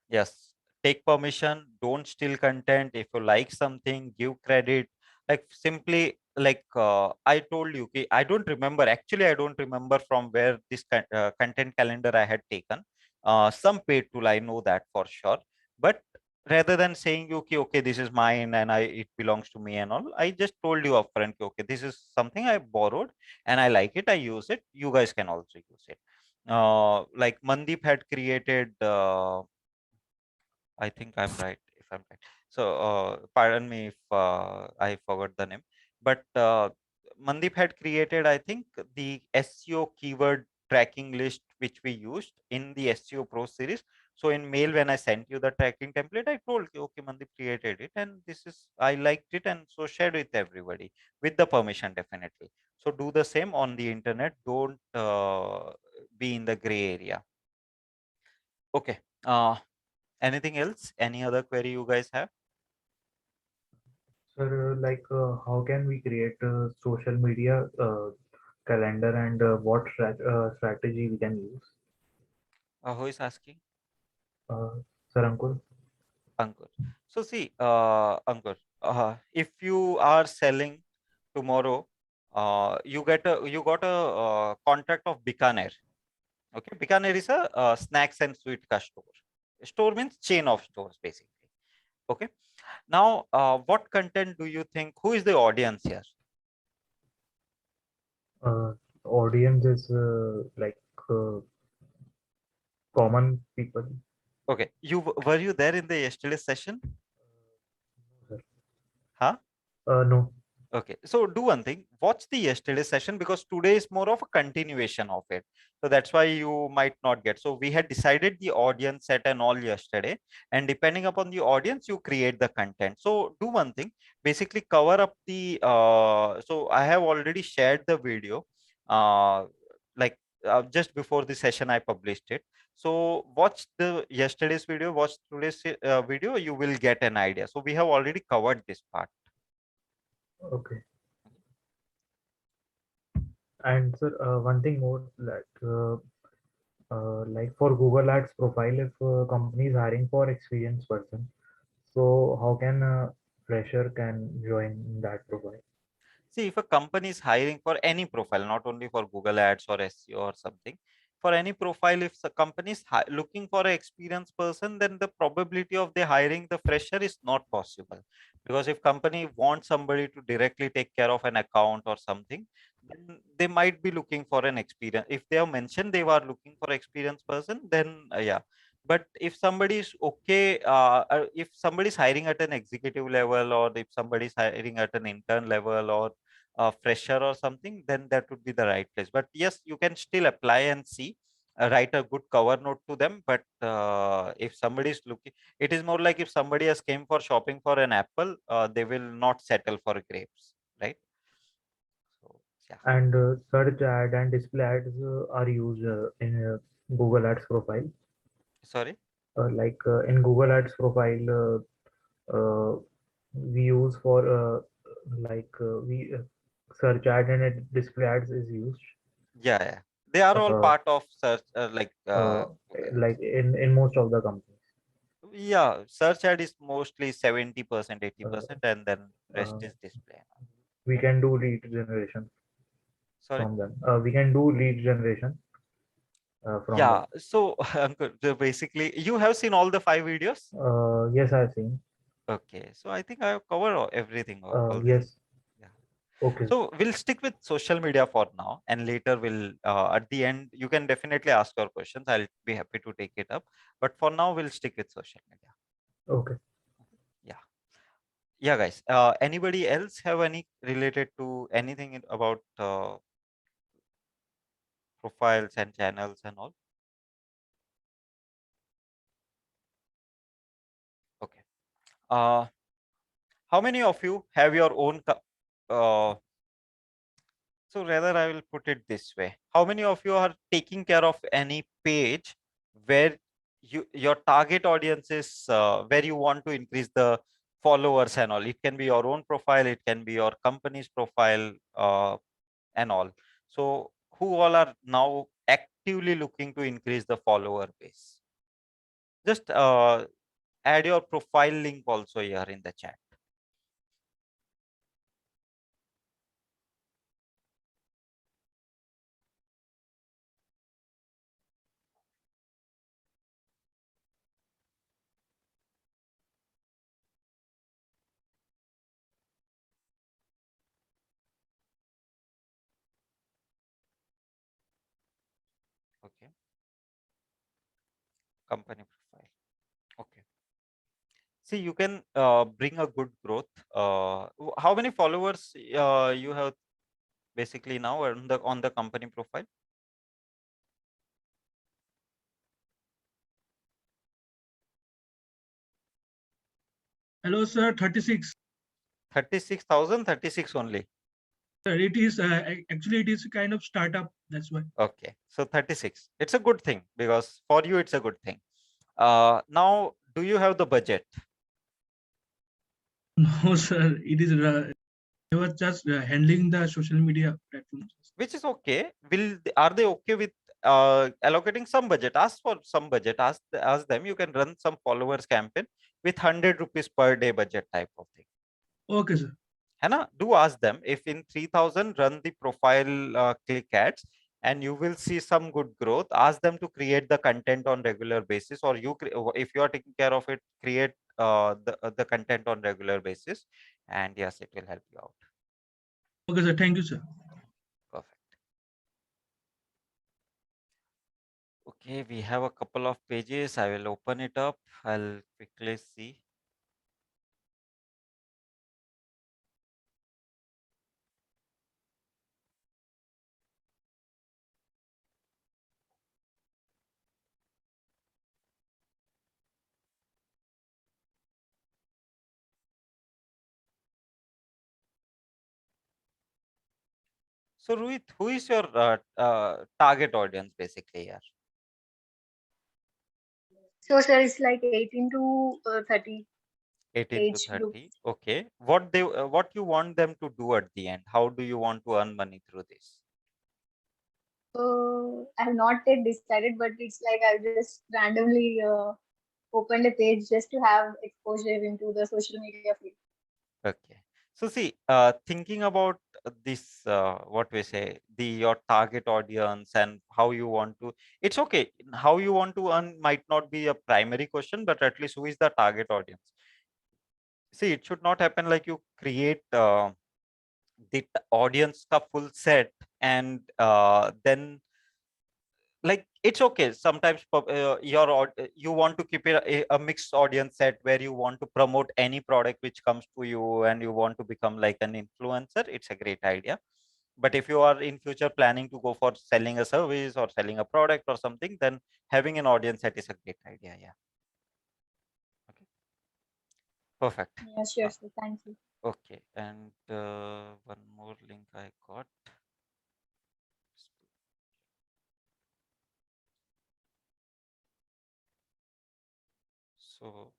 yes, take permission, don't steal content. If you like something, give credit. Like simply like I told you, okay, I don't remember from where this content calendar I had taken. Some paid tool, I know that for sure. But rather than saying, okay, this is mine and it belongs to me and all, I just told you upfront, okay, this is something I borrowed and I like it, I use it. You guys can also use it. Like Mandeep had created I think I'm right if I'm right. So pardon me if I forgot the name. But Mandeep had created, I think, the SEO keyword tracking list which we used in the SEO Pro series. So in mail, when I sent you the tracking template, I told you, okay, Mandeep created it, and this is I liked it, and so shared with everybody with the permission, definitely. So do the same on the internet. Don't be in the gray area. Okay. Anything else? Any other query you guys have? Sir, how can we create a social media calendar and what strategy we can use? Who is asking? Sir Ankur? Ankur. So see, Ankur, if you are selling tomorrow, you got a contract of Bikaner. Okay, Bikaner is a snacks and sweet store. Store means chain of stores, basically. Okay. Now, what content do you think? Who is the audience here? Audience is common people. Okay, were you there in the yesterday's session? Sir. Huh? No. Okay, so do one thing, watch the yesterday session because today is more of a continuation of it. So that's why you might not get. So we had decided the audience set and all yesterday, and depending upon the audience, you create the content. So do one thing, basically cover up the, so I have already shared the video, like just before the session, I published it. So watch the yesterday's video, watch today's video, you will get an idea. So we have already covered this part. Okay. And sir, one thing more, like for Google Ads profile, if a company is hiring for experienced person, so how can a fresher can join that profile? See, if a company is hiring for any profile, not only for Google Ads or SEO or something, for any profile, if the company is looking for an experienced person, then the probability of they hiring the fresher is not possible. Because if company wants somebody to directly take care of an account or something, then they might be looking for an experience. If they have mentioned they were looking for experienced person, then yeah. But if somebody is okay, if somebody is hiring at an executive level, or if somebody is hiring at an intern level, or a fresher or something, then that would be the right place. But yes, you can still apply and see, write a good cover note to them. But if somebody is looking, it is more like if somebody has came for shopping for an apple, they will not settle for grapes, right? So yeah. And search ad and display ads are used in Google Ads profile. Sorry. In Google Ads profile, we use for we search ad and display ads is used. Yeah. They are all Uh, part of search, like in most of the companies. Yeah, search ad is mostly 70%, 80%, and then rest uh, is display. we can do lead generation Sorry. from them. We can do lead generation from Yeah. them. So Ankur, basically, you have seen all the 5 videos. Yes, I've seen. Okay. So I think I have covered everything. All this. Yes. Yeah. Okay. So we'll stick with social media for now, and later we'll at the end you can definitely ask your questions. I'll be happy to take it up. But for now, we'll stick with social media. Okay. Yeah. Yeah, guys. Anybody else have any related to anything about profiles and channels and all? Okay. How many of you have your own so rather I will put it this way. How many of you are taking care of any page where your target audience is where you want to increase the followers and all? It can be your own profile, it can be your company's profile and all. So who all are now actively looking to increase the follower base? Just add your profile link also here in the chat. Okay. Company profile. Okay. See, you can bring a good growth. How many followers you have basically now on the company profile? Hello, sir. 36. 36,000, 36 only. Sir, it is actually it is a kind of startup. That's why. Okay, so 36. It's a good thing because for you it's a good thing. Now, do you have the budget? No, sir. It is. I was just handling the social media platforms. Which is okay. Are they okay with allocating some budget? Ask for some budget. Ask them. You can run some followers campaign with 100 rupees per day budget type of thing. Okay, sir. Hannah, do ask them if in 3000 run the profile click ads and you will see some good growth. Ask them to create the content on regular basis, or if you are taking care of it, create the content on regular basis, and yes, it will help you out. Okay, sir. Thank you, sir. Perfect. Okay, we have a couple of pages. I will open it up. I'll quickly see. So Rohit, who is your target audience basically here? So, sir, it's like 18 to 30 18 to age group. 30. Okay. What you want them to do at the end? How do you want to earn money through this? I have not yet decided, but it's like I just randomly opened a page just to have exposure into the social media field. Okay. So see, thinking about this, what we say, your target audience and how you want to, it's okay. How you want to earn might not be a primary question, but at least who is the target audience? See, it should not happen like you create the audience ka full set and then like it's okay sometimes you want to keep it a mixed audience set where you want to promote any product which comes to you and you want to become like an influencer. It's a great idea, but if you are in future planning to go for selling a service or selling a product or something, then having an audience set is a great idea. Yeah. Okay, perfect. Yeah, sure, sir. Thank you. Okay, and one more link I got. So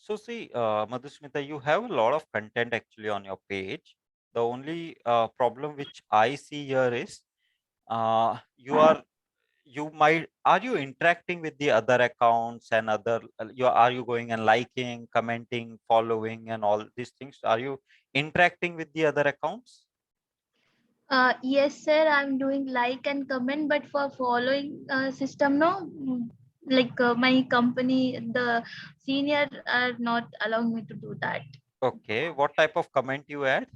So see, Madhusmita, you have a lot of content actually on your page. The only problem which I see here is are you interacting with the other accounts and other are you going and liking, commenting, following and all these things? Are you interacting with the other accounts? Yes, sir. I'm doing like and comment, but for following system, no. Like my company, the senior are not allowing me to do that. Okay, what type of comment you add?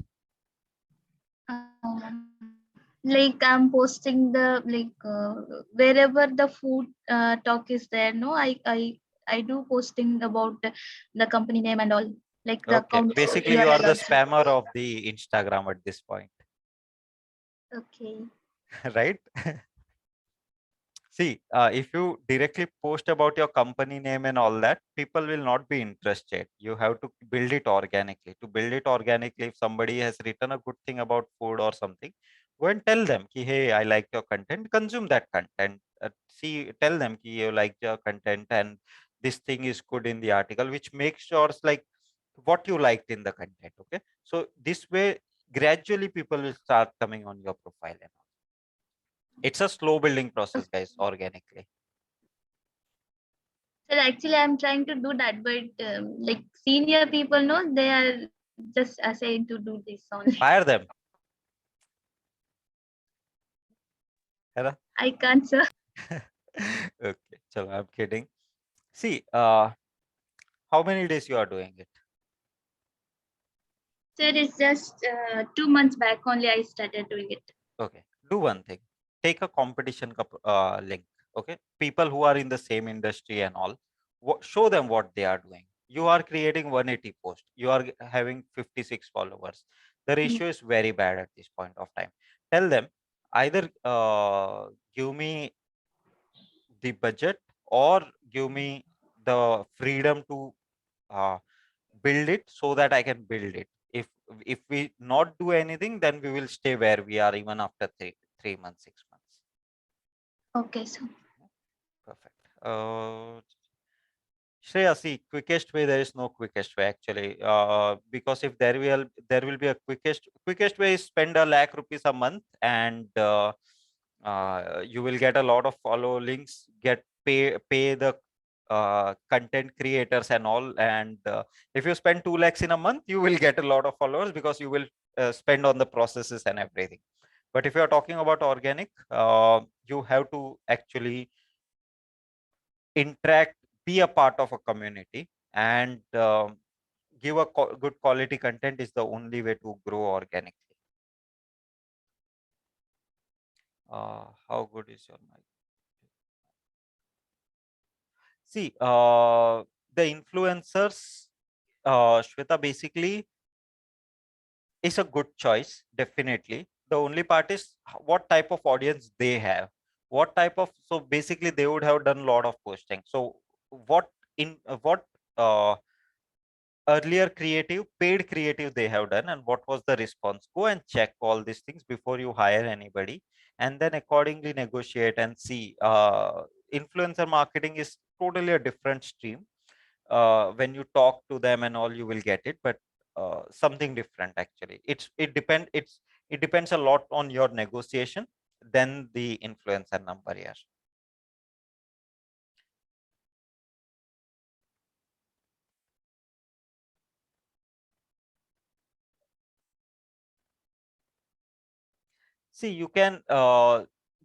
Like I'm posting the wherever the food talk is there. No, I do posting about the company name and all. Like the Okay, accounts basically you are you are the allowed to. spammer of the Instagram at this point. Okay. Right? See, if you directly post about your company name and all that, people will not be interested. You have to build it organically. To build it organically, if somebody has written a good thing about food or something, go and tell them, ki, hey, I like your content, consume that content. Tell them ki you like your content and this thing is good in the article, which makes sure like what you liked in the content. Okay. So this way, gradually people will start coming on your profile and all. It's a slow building process, guys, organically. So actually, I'm trying to do that, but like senior people know they are just saying to do this only. Fire them. Hera? I can't, sir. Okay, so I'm kidding. See, how many days you are doing it? Sir, it's just 2 months back only I started doing it. Okay, do one thing. Take a competition link. Okay, people who are in the same industry and all, show them what they are doing. You are creating 180 posts. You are having 56 followers. The ratio is very bad at this point of time. Tell them either give me the budget or give me the freedom to build it so that I can build it. If we not do anything, then we will stay where we are even after 3 months, 6 months. Okay, sir. Perfect. Shreya, see, quickest way, there is no quickest way actually. Because if there will be a quickest way is spend ₹1,00,000 a month and you will get a lot of follow links, pay the content creators and all. And if you spend 2 lakhs in a month, you will get a lot of followers because you will spend on the processes and everything. But if you are talking about organic, you have to actually interact, be a part of a community, and give a good quality content is the only way to grow organically. How good is your mic? See, the influencers, Shweta, basically is a good choice, definitely. The only part is what type of audience they have. So basically they would have done a lot of posting. So what uh, earlier paid creative they have done and what was the response? Go and check all these things before you hire anybody, and then accordingly negotiate and see. Influencer marketing is totally a different stream. When you talk to them and all, you will get it, but something different actually. It depends a lot on your negotiation than the influencer number here. See, you can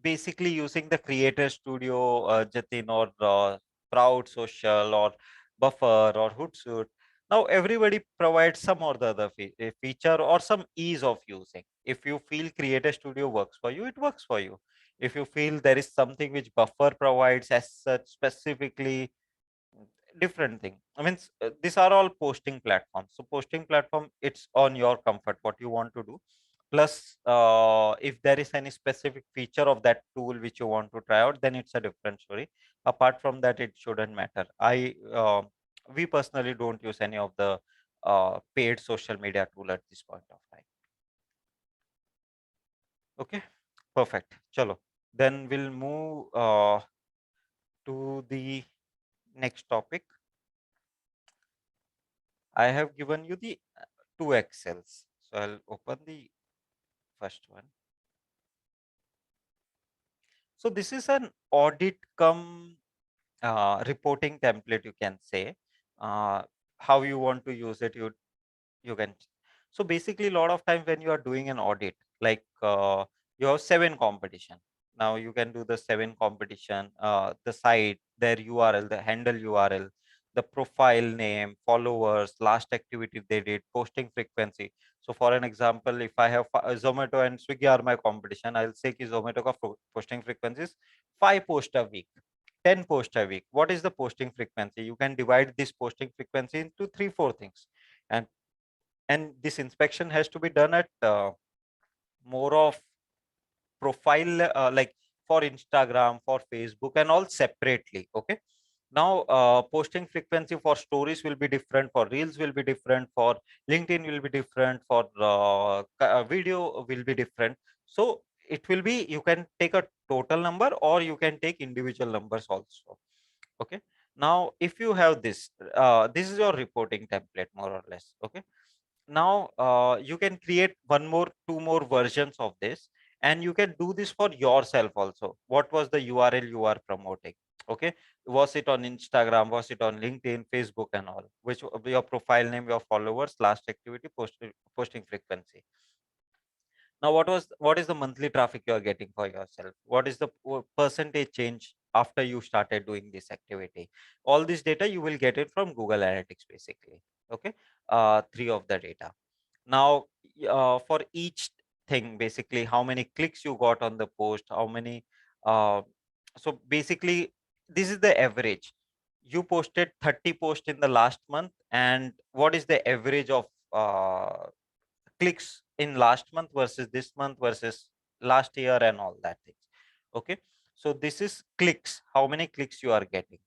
basically using the Creator Studio, Jatin, or Proud Social, or Buffer, or Hootsuite. Now everybody provides some or the other feature or some ease of using. If you feel Creator Studio works for you, it works for you. If you feel there is something which Buffer provides as such specifically, different thing. I mean, these are all posting platforms. So posting platform, it's on your comfort, what you want to do. Plus, if there is any specific feature of that tool which you want to try out, then it's a different story. Apart from that, it shouldn't matter. We personally don't use any of the paid social media tool at this point of time. Okay, perfect. Chalo. Then we'll move to the next topic. I have given you the two Excels. So I'll open the first one. So this is an audit come reporting template, you can say. How you want to use it, you can. So basically, a lot of time when you are doing an audit, like you have 7 competition. Now you can do the 7 competition, the site, their URL, the handle URL, the profile name, followers, last activity they did, posting frequency. So for an example, if I have Zomato and Swiggy are my competition, I'll say ki Zomato ka posting frequency is 5 post a week, 10 post a week. What is the posting frequency? You can divide this posting frequency into 3-4 things. And this inspection has to be done at more of profile, like for Instagram, for Facebook and all separately. Okay. Now posting frequency for stories will be different, for reels will be different, for LinkedIn will be different, for video will be different. So it will be, you can take a total number or you can take individual numbers also. Okay. Now if you have this, this is your reporting template more or less. Okay. Now you can create two more versions of this, and you can do this for yourself also. What was the URL you are promoting? Okay, was it on Instagram, was it on LinkedIn, Facebook and all, which your profile name, your followers, last activity, posting frequency. Now what is the monthly traffic you are getting for yourself? What is the percentage change after you started doing this activity? All this data you will get it from Google Analytics basically. Okay, 3 of the data. Now for each thing, basically how many clicks you got on the post, how many so basically this is the average. You posted 30 posts in the last month, and what is the average of clicks in last month versus this month versus last year and all that things. Okay, so this is clicks, how many clicks you are getting,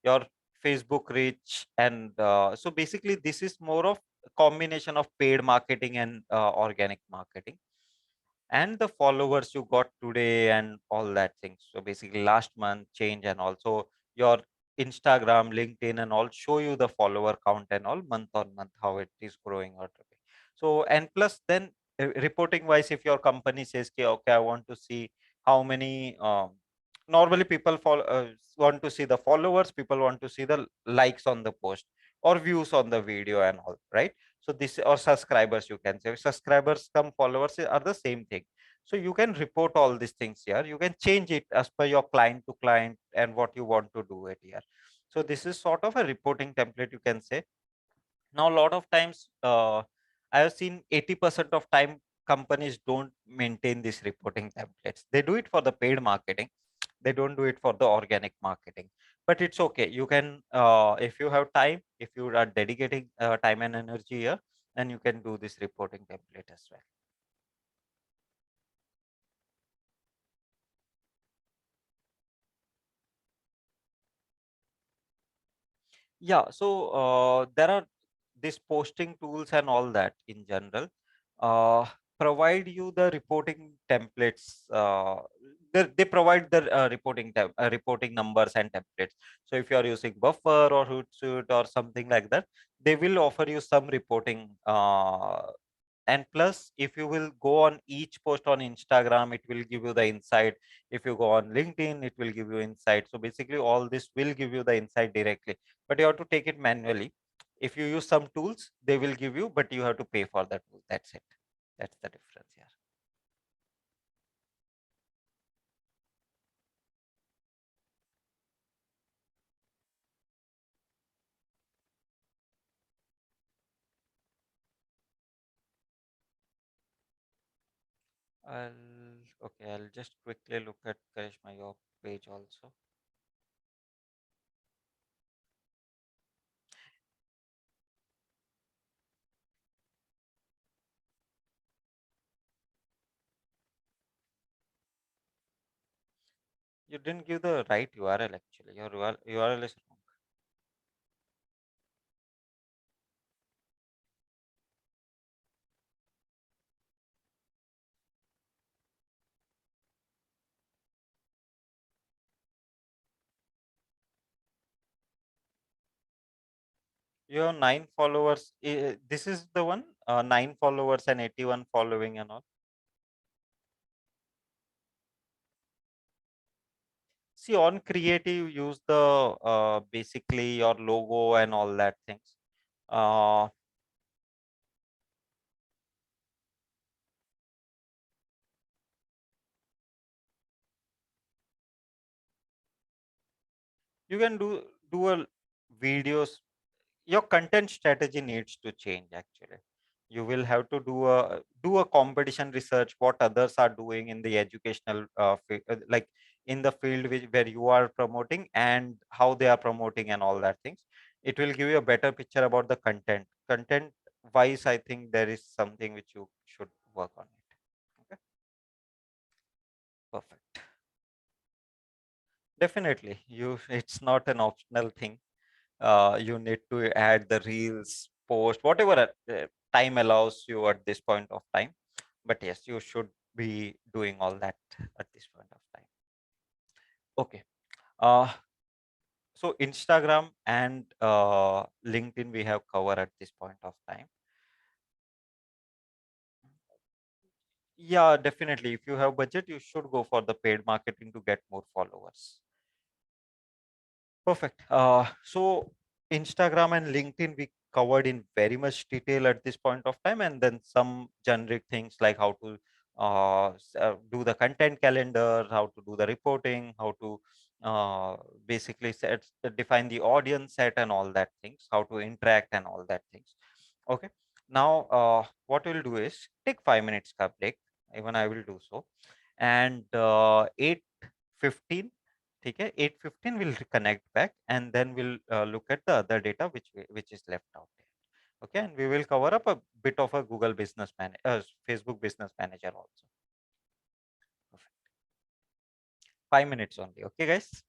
your Facebook reach, and so basically this is more of a combination of paid marketing and organic marketing, and the followers you got today and all that things. So basically last month change, and also your Instagram, LinkedIn and all show you the follower count and all month on month how it is growing out of it. So and plus then reporting wise, if your company says okay, I want to see how many normally people want to see the followers, people want to see the likes on the post or views on the video and all, right? So this, or subscribers, you can say subscribers come followers are the same thing. So you can report all these things here, you can change it as per your client to client and what you want to do it here. So this is sort of a reporting template, you can say. Now a lot of times I have seen 80% of time companies don't maintain these reporting templates. They do it for the paid marketing, they don't do it for the organic marketing. But it's okay, you can if you have time, if you are dedicating time and energy here, then you can do this reporting template as well. Yeah, so there are these posting tools and all that in general provide you the reporting templates. They provide the reporting numbers and templates. So if you are using Buffer or Hootsuite or something like that, they will offer you some reporting. And plus, if you will go on each post on Instagram, it will give you the insight. If you go on LinkedIn, it will give you insight. So basically all this will give you the insight directly, but you have to take it manually. If you use some tools, they will give you, but you have to pay for that tool. That's it. That's the difference here. Okay, I'll just quickly look at Karishma, your page also. You didn't give the right URL actually. Your URL is wrong. You have 9 followers. This is the one, 9 followers and 81 following and all. See, on creative, use the basically your logo and all that things. You can do a videos. Your content strategy needs to change. Actually, you will have to do a competition research, what others are doing in the educational like in the field where you are promoting, and how they are promoting and all that things. It will give you a better picture about the content wise. I think there is something which you should work on it. Okay, perfect. Definitely, it's not an optional thing. You need to add the reels, post, whatever time allows you at this point of time. But yes, you should be doing all that at this point of time. Okay. So Instagram and LinkedIn we have covered at this point of time. Yeah, definitely. If you have budget, you should go for the paid marketing to get more followers. Perfect. So Instagram and LinkedIn we covered in very much detail at this point of time, and then some generic things like how to do the content calendar, how to do the reporting, how to basically define the audience set and all that things, how to interact and all that things. Okay. Now, what we'll do is take 5 minutes ka break. Even I will do so, and 8:15. Okay, 8:15 we'll reconnect back, and then we'll look at the other data which is left out there. Okay, and we will cover up a bit of a Google Business Manager, Facebook Business Manager also. Perfect. 5 minutes only. Okay, guys.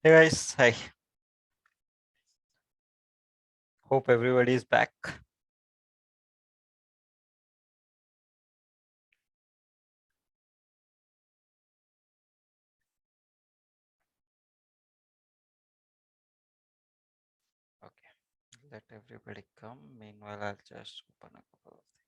Hey guys, hi. Hope everybody is back. Okay, let everybody come. Meanwhile, I'll just open a couple of things.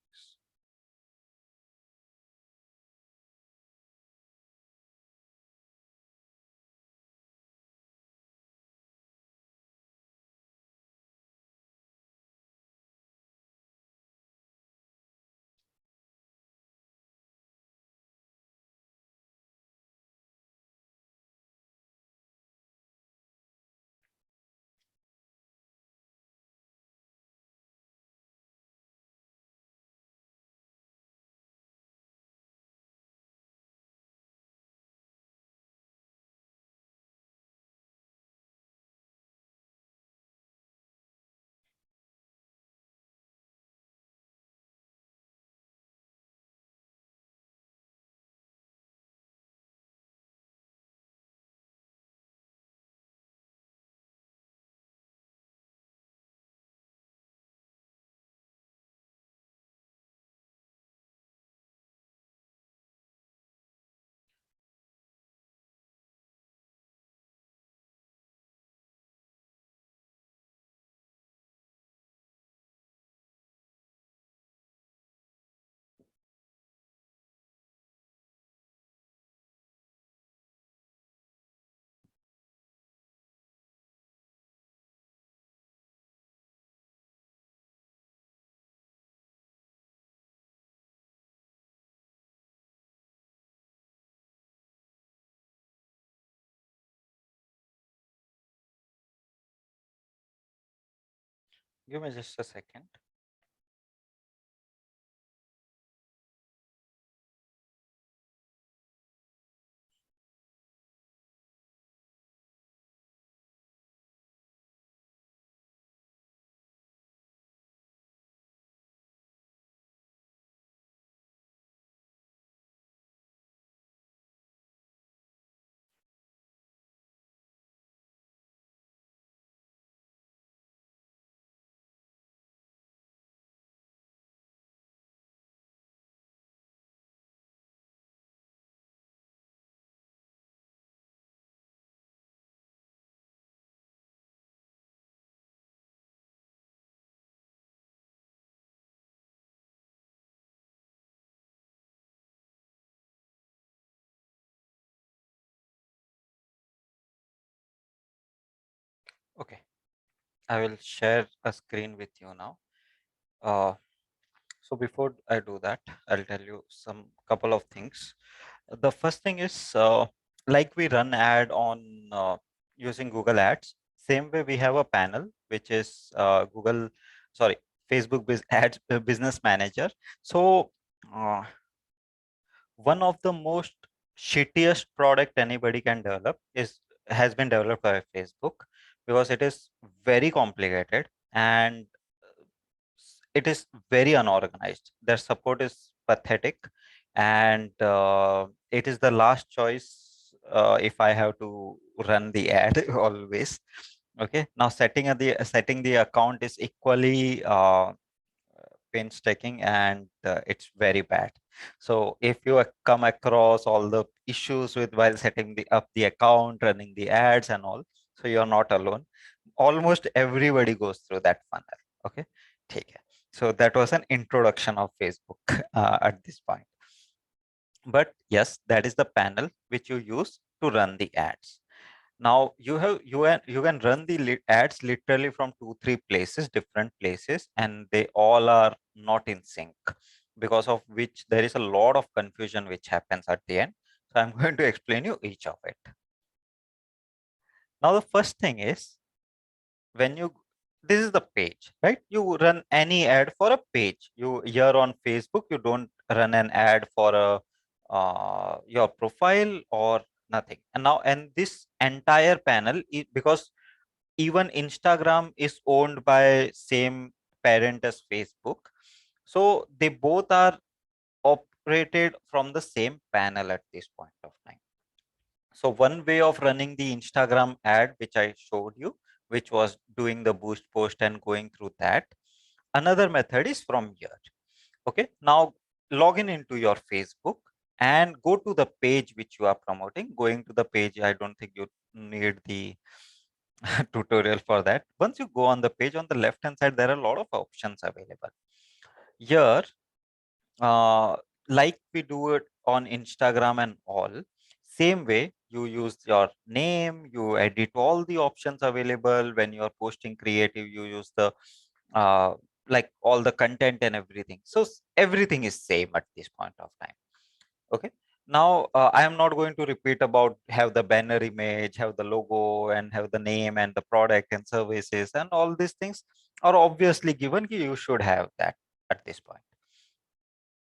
Give me just a second. Okay, I will share a screen with you now. So before I do that, I'll tell you some couple of things. The first thing is like we run ad on using Google Ads. Same way we have a panel which is Facebook Ads Business Manager. So one of the most shittiest product anybody can develop has been developed by Facebook because it is very complicated and it is very unorganized. Their support is pathetic, and it is the last choice if I have to run the ad always. Okay, now setting the account is equally painstaking, and it's very bad. So if you come across all the issues with while setting up the account, running the ads and all, so you're not alone. Almost everybody goes through that funnel. Okay, take it. So that was an introduction of Facebook at this point. But yes, that is the panel which you use to run the ads. Now you can run the ads literally from 2-3 places, different places, and they all are not in sync, because of which there is a lot of confusion which happens at the end. So I'm going to explain you each of it. Now the first thing is, when you this is the page, right? You run any ad for a page. Here on Facebook, you don't run an ad for a your profile or nothing. And this entire panel because even Instagram is owned by same parent as Facebook, so they both are operated from the same panel at this point of time. So one way of running the Instagram ad, which I showed you, which was doing the boost post and going through that. Another method is from here. Okay, now log in into your Facebook and go to the page which you are promoting. Going to the page, I don't think you need the tutorial for that. Once you go on the page, on the left hand side, there are a lot of options available. Here, like we do it on Instagram and all, same way you use your name, you edit all the options available. When you're posting creative, you use the like all the content and everything. So everything is same at this point of time. Okay, now I am not going to repeat about have the banner image, have the logo, and have the name and the product and services, and all these things are obviously given. You should have that at this point.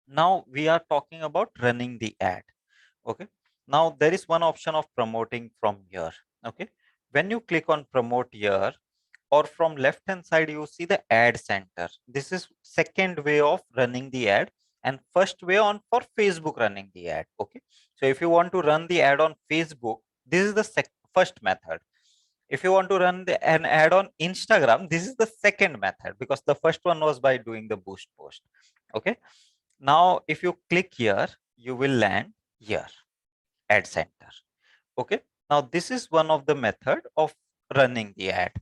Now we are talking about running the ad. Okay, now there is one option of promoting from here. Okay, when you click on promote here, or from left hand side, you see the ad center. This is second way of running the ad, and first way on for Facebook running the ad. Okay, so if you want to run the ad on Facebook, this is the first method. If you want to run an ad on Instagram, this is the second method, because the first one was by doing the boost post. Okay, now if you click here, you will land here, ad center. Okay, now this is one of the method of running the ad.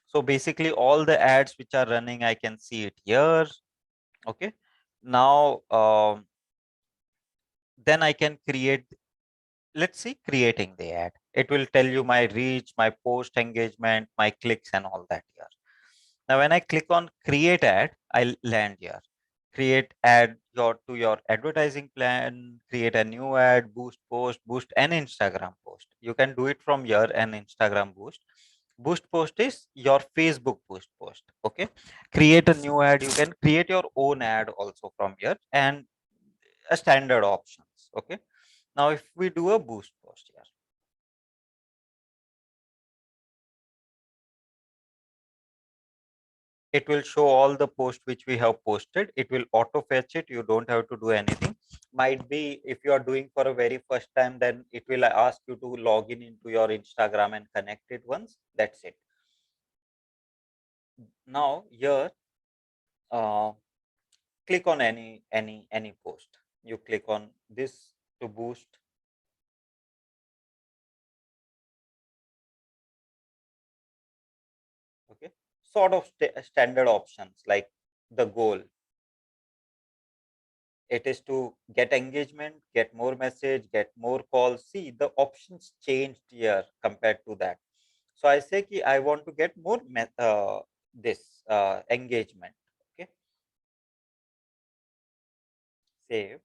So basically all the ads which are running, I can see it here. Okay, now then I can create, let's see, creating the ad. It will tell you my reach, my post engagement, my clicks and all that here. Now when I click on create ad, I'll land here. Create ad to your advertising plan, create a new ad, boost post, boost an Instagram post. You can do it from here, an Instagram boost. Boost post is your Facebook boost post. Okay, create a new ad. You can create your own ad also from here, and a standard options. Okay, now if we do a boost post here, it will show all the posts which we have posted. It will auto fetch it. You don't have to do anything. Might be if you are doing for a very first time, then it will ask you to log in into your Instagram and connect it once. That's it. Now here, click on any post. You click on this to boost. Okay, sort of standard options like the goal. It is to get engagement, get more message, get more calls. See, the options changed here compared to that. So I say ki I want to get more this engagement. Okay, save.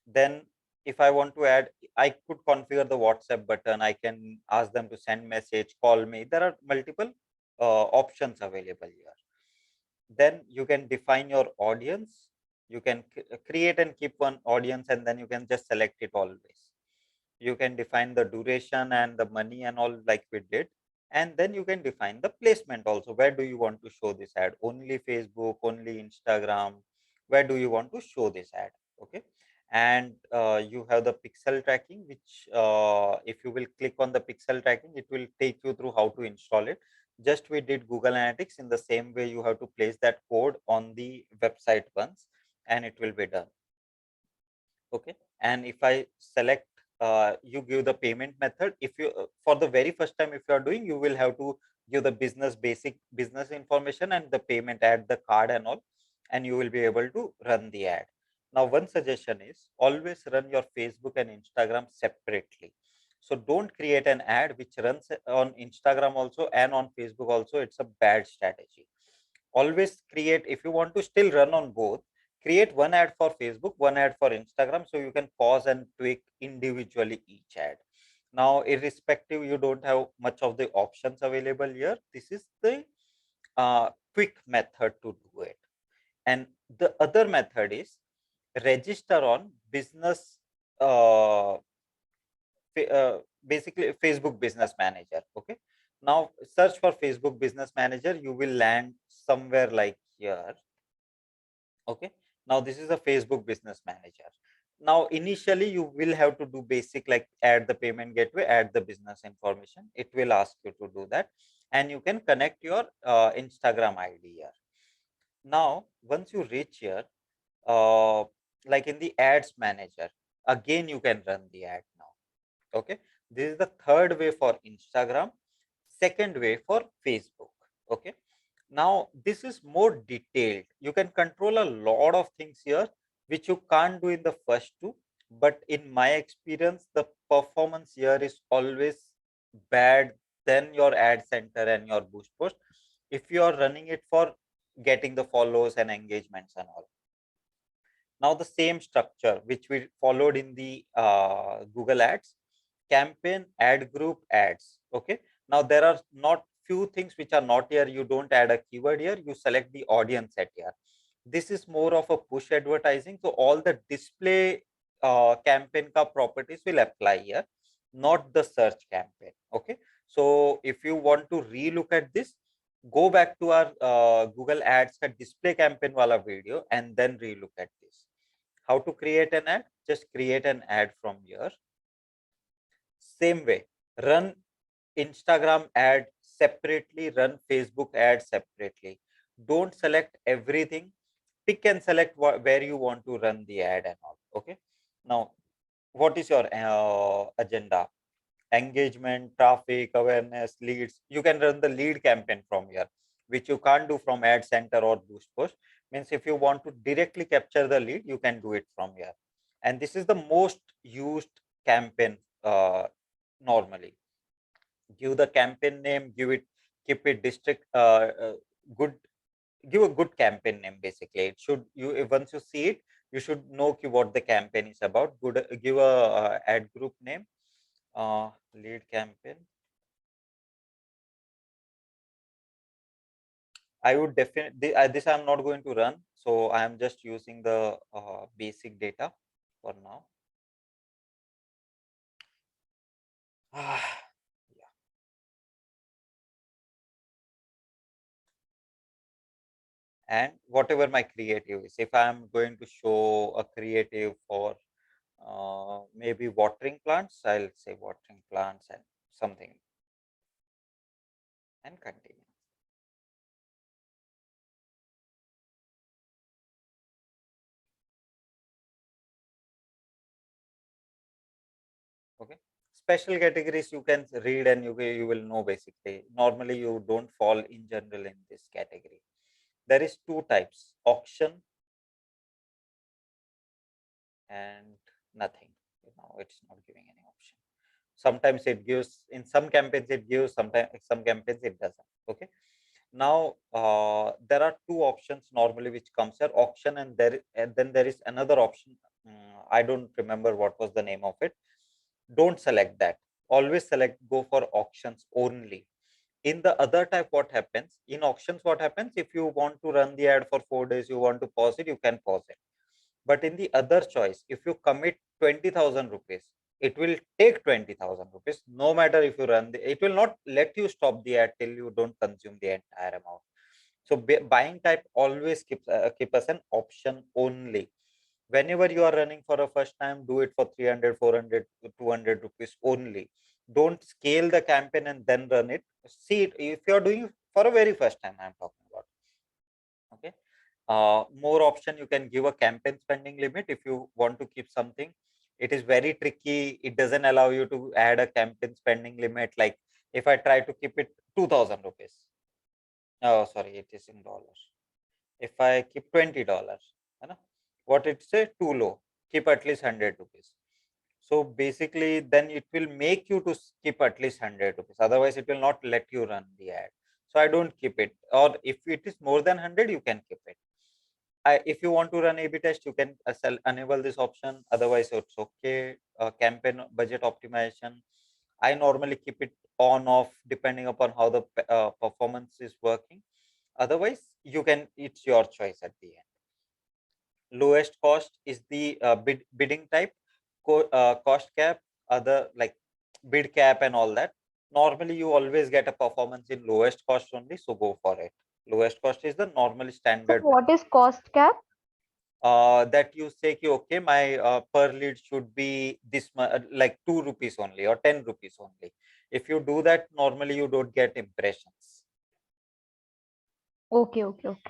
Then if I want to add, I could configure the WhatsApp button. I can ask them to send message, call me. There are multiple options available here. Then you can define your audience. You can create and keep one audience, and then you can just select it always. You can define the duration and the money and all like we did. And then you can define the placement also. Where do you want to show this ad? Only Facebook, only Instagram? Where do you want to show this ad? Okay. And you have the pixel tracking, which if you will click on the pixel tracking, it will take you through how to install it. Just we did Google Analytics. In the same way, you have to place that code on the website once, and it will be done. Okay, and if I select, you give the payment method. If you for the very first time, if you are doing, you will have to give the basic business information and the payment, add the card and all, and you will be able to run the ad. Now one suggestion is always run your Facebook and Instagram separately. So don't create an ad which runs on Instagram also and on Facebook also. It's a bad strategy. Always create, if you want to still run on both, create one ad for Facebook, one ad for Instagram, so you can pause and tweak individually each ad. Now irrespective, you don't have much of the options available here. This is the quick method to do it. And the other method is register on business, basically Facebook Business Manager. Okay, now search for Facebook Business Manager. You will land somewhere like here. Okay, now this is a Facebook Business Manager. Now, initially, you will have to do basic like add the payment gateway, add the business information. It will ask you to do that. And you can connect your Instagram ID here. Now, once you reach here, like in the ads manager, again, you can run the ad now. Okay. This is the third way for Instagram. Second way for Facebook. Okay. Now, this is more detailed. You can control a lot of things here, which you can't do in the first two. But in my experience, the performance here is always bad than your ad center and your boost post if you are running it for getting the follows and engagements and all. Now, the same structure which we followed in the Google Ads, campaign, ad group, ads. Okay. Now, there are not few things which are not here. You don't add a keyword here. You select the audience set here. This is more of a push advertising. So, all the display campaign ka properties will apply here, not the search campaign. Okay. So, if you want to relook at this, go back to our Google Ads ka display campaign wala video and then relook at this. How to create an ad? Just create an ad from here. Same way, run Instagram ad separately, run Facebook ad separately. Don't select everything. Pick and select where you want to run the ad and all. Okay. Now, what is your agenda? Engagement, traffic, awareness, leads. You can run the lead campaign from here, which you can't do from Ad Center or Boost Post. Means if you want to directly capture the lead, you can do it from here. And this is the most used campaign normally. Give the campaign name, keep it district, good, give a good campaign name. Basically, it should, you once you see it, you should know what the campaign is about. Good, give a ad group name, lead campaign. I would definitely, this I'm not going to run. So I am just using the basic data for now. Yeah. And whatever my creative is, if I'm going to show a creative for maybe watering plants, I'll say watering plants and something and continue. Okay. Special categories you can read and you will know basically. Normally you don't fall in general in this category. There is two types, auction and nothing. It's not giving any option. Sometimes it gives, in some campaigns it gives, sometimes some campaigns it doesn't. Okay. Now there are two options normally which comes here, auction, and then there is another option. I don't remember what was the name of it. Don't select that. Always go for auctions only. In the other type, what happens in auctions, what happens if you want to run the ad for 4 days, you want to pause it, you can pause it. But in the other choice, if you commit 20,000 rupees, it will take 20,000 rupees. No matter if you run it will not let you stop the ad till you don't consume the entire amount. So buying type always keep us an option only. Whenever you are running for a first time, do it for 300, 400, 200 rupees only. Don't scale the campaign and then run it. See it if you are doing for a very first time, I'm talking about. Okay. More option, you can give a campaign spending limit if you want to keep something. It is very tricky. It doesn't allow you to add a campaign spending limit. Like if I try to keep it 2,000 rupees. Oh, sorry, it is in dollars. If I keep $20, what it say, too low, keep at least 100 rupees. So basically, then it will make you to keep at least 100 rupees. Otherwise, it will not let you run the ad. So I don't keep it. Or if it is more than 100, you can keep it. If you want to run A/B test, you can enable this option. Otherwise, it's okay. Campaign budget optimization, I normally keep it on off depending upon how the performance is working. Otherwise, you can, it's your choice at the end. Lowest cost is the bidding type, cost cap, other like bid cap and all that. Normally, you always get a performance in lowest cost only, so go for it. Lowest cost is the normally So standard. what is cost cap? that you say, okay, my per lead should be this like 2 rupees only or 10 rupees only. If you do that, normally you don't get impressions. Okay.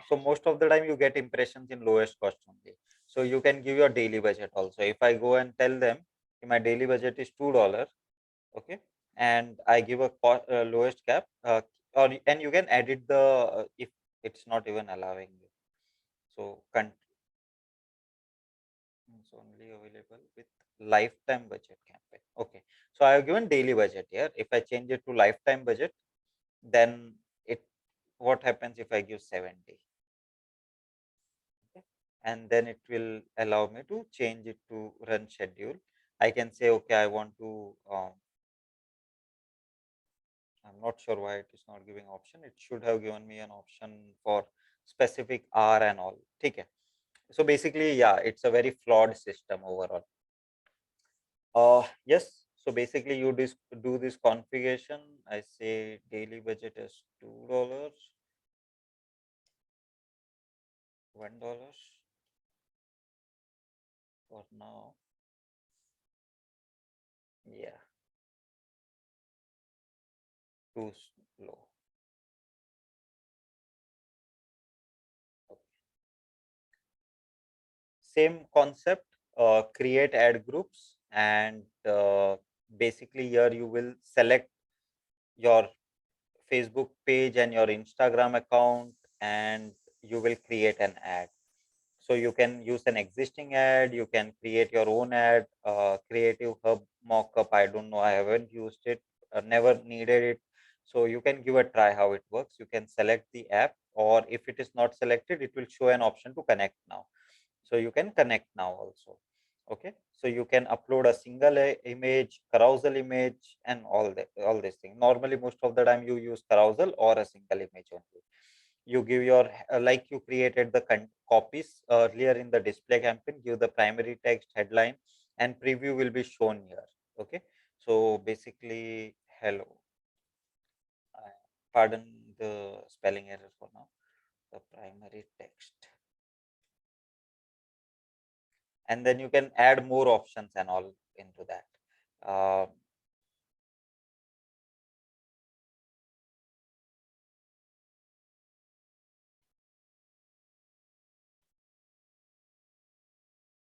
So most of the time you get impressions in lowest cost only. So you can give your daily budget also. If I go and tell them my daily budget is $2, okay, and I give a lowest cap, and you can edit the if it's not even allowing you. So it's only available with lifetime budget campaign. Okay, so I have given daily budget here. If I change it to lifetime budget, then what happens if I give 70? Okay. And then it will allow me to change it to run schedule. I can say, okay, I want to I'm not sure why it is not giving option. It should have given me an option for specific hour and all. Okay. So basically, yeah, it's a very flawed system overall. Yes. So basically, you do this configuration. I say daily budget is $2, $1 for now. Yeah, too slow. Okay. Same concept. Create ad groups, and basically here you will select your Facebook page and your Instagram account, and you will create an ad. So you can use an existing ad, you can create your own ad, Creative Hub mockup. I don't know, I haven't used it, never needed it. So you can give a try how it works. You can select the app, or if it is not selected, it will show an option to connect now. So you can connect now also. Okay, so you can upload a single image, carousel image, and all these things. Normally most of the time you use carousel or a single image only. You give your like you created the copies earlier in the display campaign, give the primary text, headline, and preview will be shown here. Okay, so basically, hello, pardon the spelling error for now, the primary text, and then you can add more options and all into that.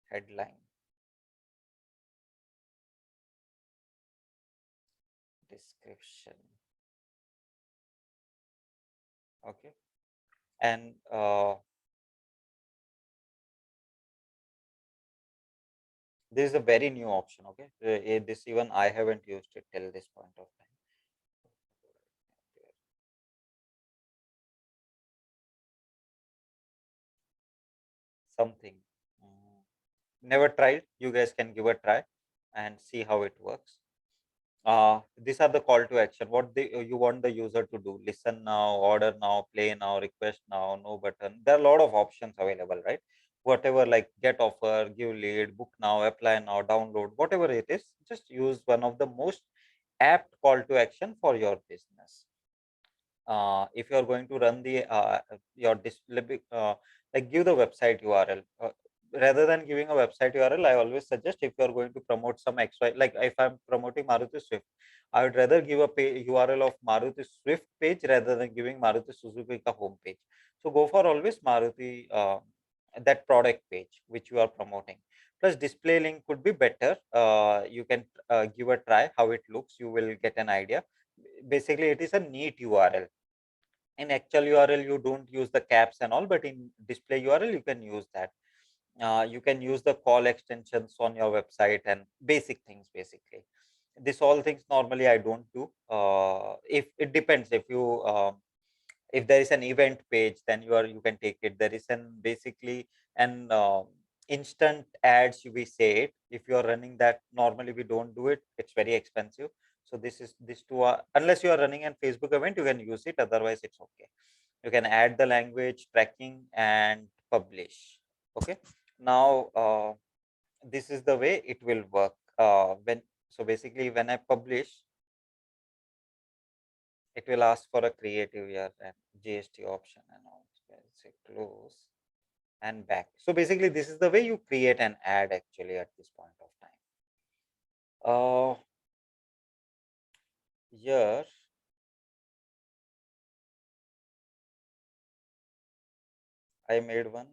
Headline, description. Okay, and this is a very new option. Okay, this even I haven't used it till this point of time. Something never tried. You guys can give a try and see how it works. These are the call to action. What you want the user to do: listen now, order now, play now, request now, no button. There are a lot of options available, right? Whatever, like get offer, give lead, book now, apply now, download, whatever it is, just use one of the most apt call to action for your business. If you are going to run the your display, like give the website URL. Rather than giving a website URL, I always suggest, if you are going to promote some XY, like if I'm promoting Maruti Swift, I would rather give a URL of Maruti Swift page rather than giving Maruti Suzuki home page. So go for always Maruti, that product page which you are promoting. Plus display link could be better. You can give a try how it looks. You will get an idea. Basically, it is a neat URL. In actual URL, you don't use the caps and all, but in display URL, you can use that. You can use the call extensions on your website and basic things. Basically, this all things normally I don't do. If it depends, if there is an event page, then you can take it. There is an basically an instant ads, we say it. If you are running that, normally we don't do it. It's very expensive. So this two are, unless you are running an Facebook event, you can use it. Otherwise, it's okay. You can add the language, tracking, and publish. Okay. Now this is the way it will work. So basically, when I publish, it will ask for a creative year and GST option and all. Say close. and back. So basically, this is the way you create an ad actually at this point of time. Here, I made one.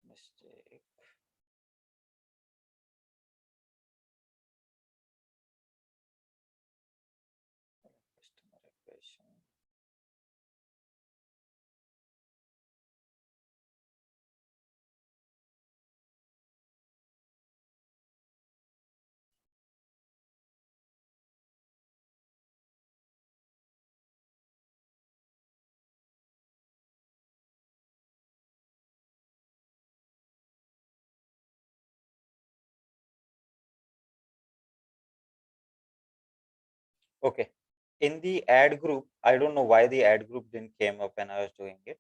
Mistake. Customer acquisition. Okay. In the ad group, I don't know why the ad group didn't came up when I was doing it.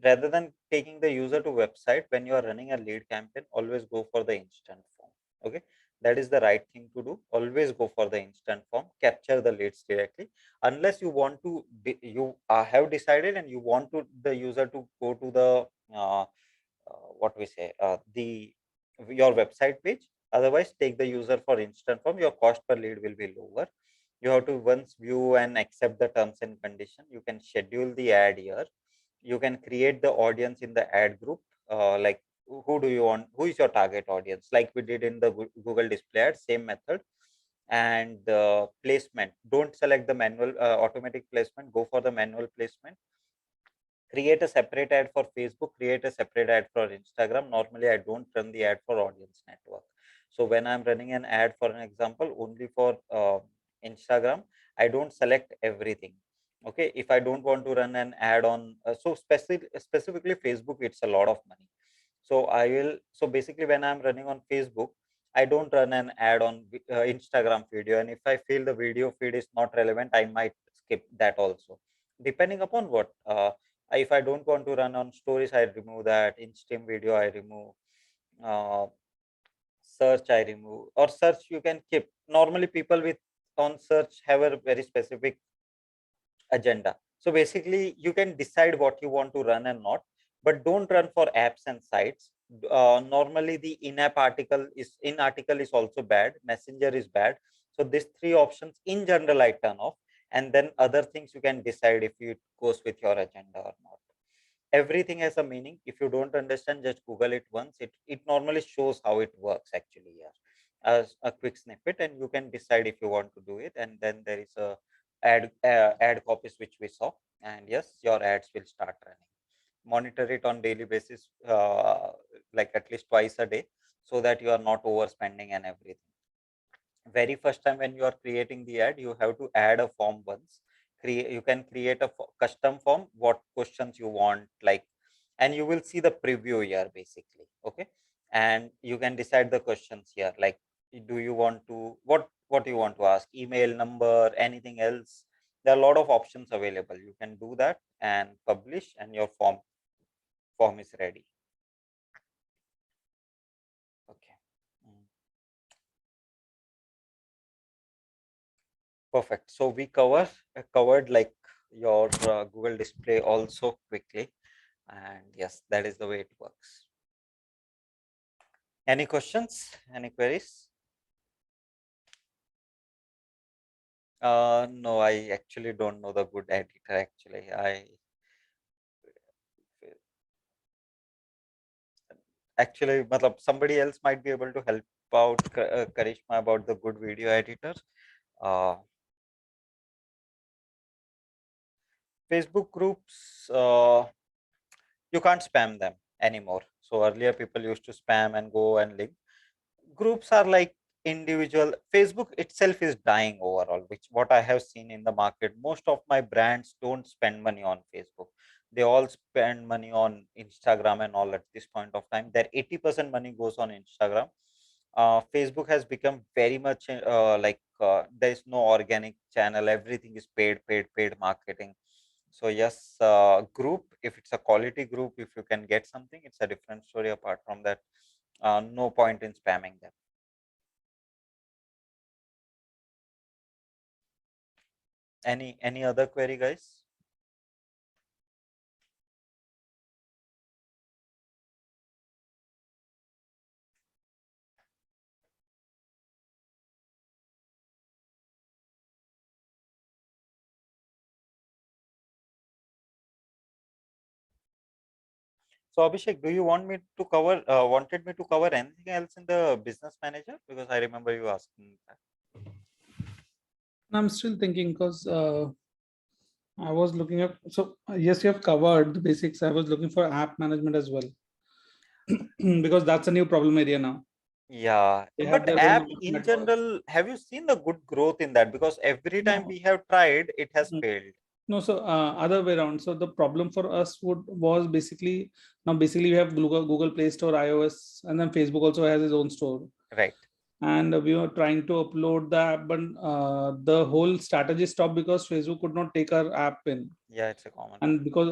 Rather than taking the user to website, when you are running a lead campaign, always go for the instant form. Okay, that is the right thing to do. Always go for the instant form, capture the leads directly, unless you want to you have decided and you want to the user to go to the what we say the your website page. Otherwise, take the user for instant form. Your cost per lead will be lower. You have to once view and accept the terms and condition. You can schedule the ad here. You can create the audience in the ad group. Like who do you want, who is your target audience, like we did in the Google display ad, same method. And placement, don't select the manual automatic placement, go for the manual placement. Create a separate ad for Facebook, create a separate ad for Instagram. Normally I don't run the ad for audience network. So when I'm running an ad, for an example, only for Instagram, I don't select everything. Okay, if I don't want to run an ad on specifically Facebook, it's a lot of money. So I will, so basically when I'm running on Facebook, I don't run an ad on Instagram video, and if I feel the video feed is not relevant, I might skip that also, depending upon what if I don't want to run on stories, I remove that. In stream video, I remove. Uh, Search, I remove. Or search, you can keep. Normally, people with on search have a very specific agenda. So basically, you can decide what you want to run and not, but don't run for apps and sites. Normally, the in-app article is also bad. Messenger is bad. So these three options in general I turn off, and then other things you can decide if it goes with your agenda or not. Everything has a meaning. If you don't understand, just Google it once. It normally shows how it works actually here as a quick snippet, and you can decide if you want to do it. And then there is a ad copies which we saw, and yes, your ads will start running. Monitor it on daily basis, like at least twice a day, so that you are not overspending and everything. Very first time when you are creating the ad, you have to add a form once. You can create a custom form, what questions you want, like, and you will see the preview here basically. Okay, and you can decide the questions here, like, do you want to what you want to ask, email, number, anything else. There are a lot of options available. You can do that and publish, and your form is ready. Okay. Perfect. So we covered like your Google display also quickly, and yes, that is the way it works. Any questions? Any queries? No, I actually don't know the good editor. Actually, matlab, somebody else might be able to help out Karishma about the good video editor. Facebook groups, you can't spam them anymore. So earlier people used to spam and go and link. Groups are like individual. Facebook itself is dying overall, which what I have seen in the market. Most of my brands don't spend money on Facebook. They all spend money on Instagram and all at this point of time. Their 80% money goes on Instagram. Facebook has become very much like there is no organic channel. Everything is paid marketing. So yes, group, if it's a quality group, if you can get something, it's a different story. Apart from that, no point in spamming them. Any other query, guys? So Abhishek, do you want me to cover, wanted me to cover anything else in the business manager? Because I remember you asking that. I'm still thinking because I was looking at, so yes, you have covered the basics. I was looking for app management as well because that's a new problem area now. Yeah, They have but their app own in network. general, have you seen the good growth in that? Because every time No. we have tried, it has Mm. failed. No, so other way around. So the problem for us was basically we have Google Play Store, iOS, and then Facebook also has its own store. Right. And we were trying to upload the app, but the whole strategy stopped because Facebook could not take our app in. Yeah, it's a common. And because,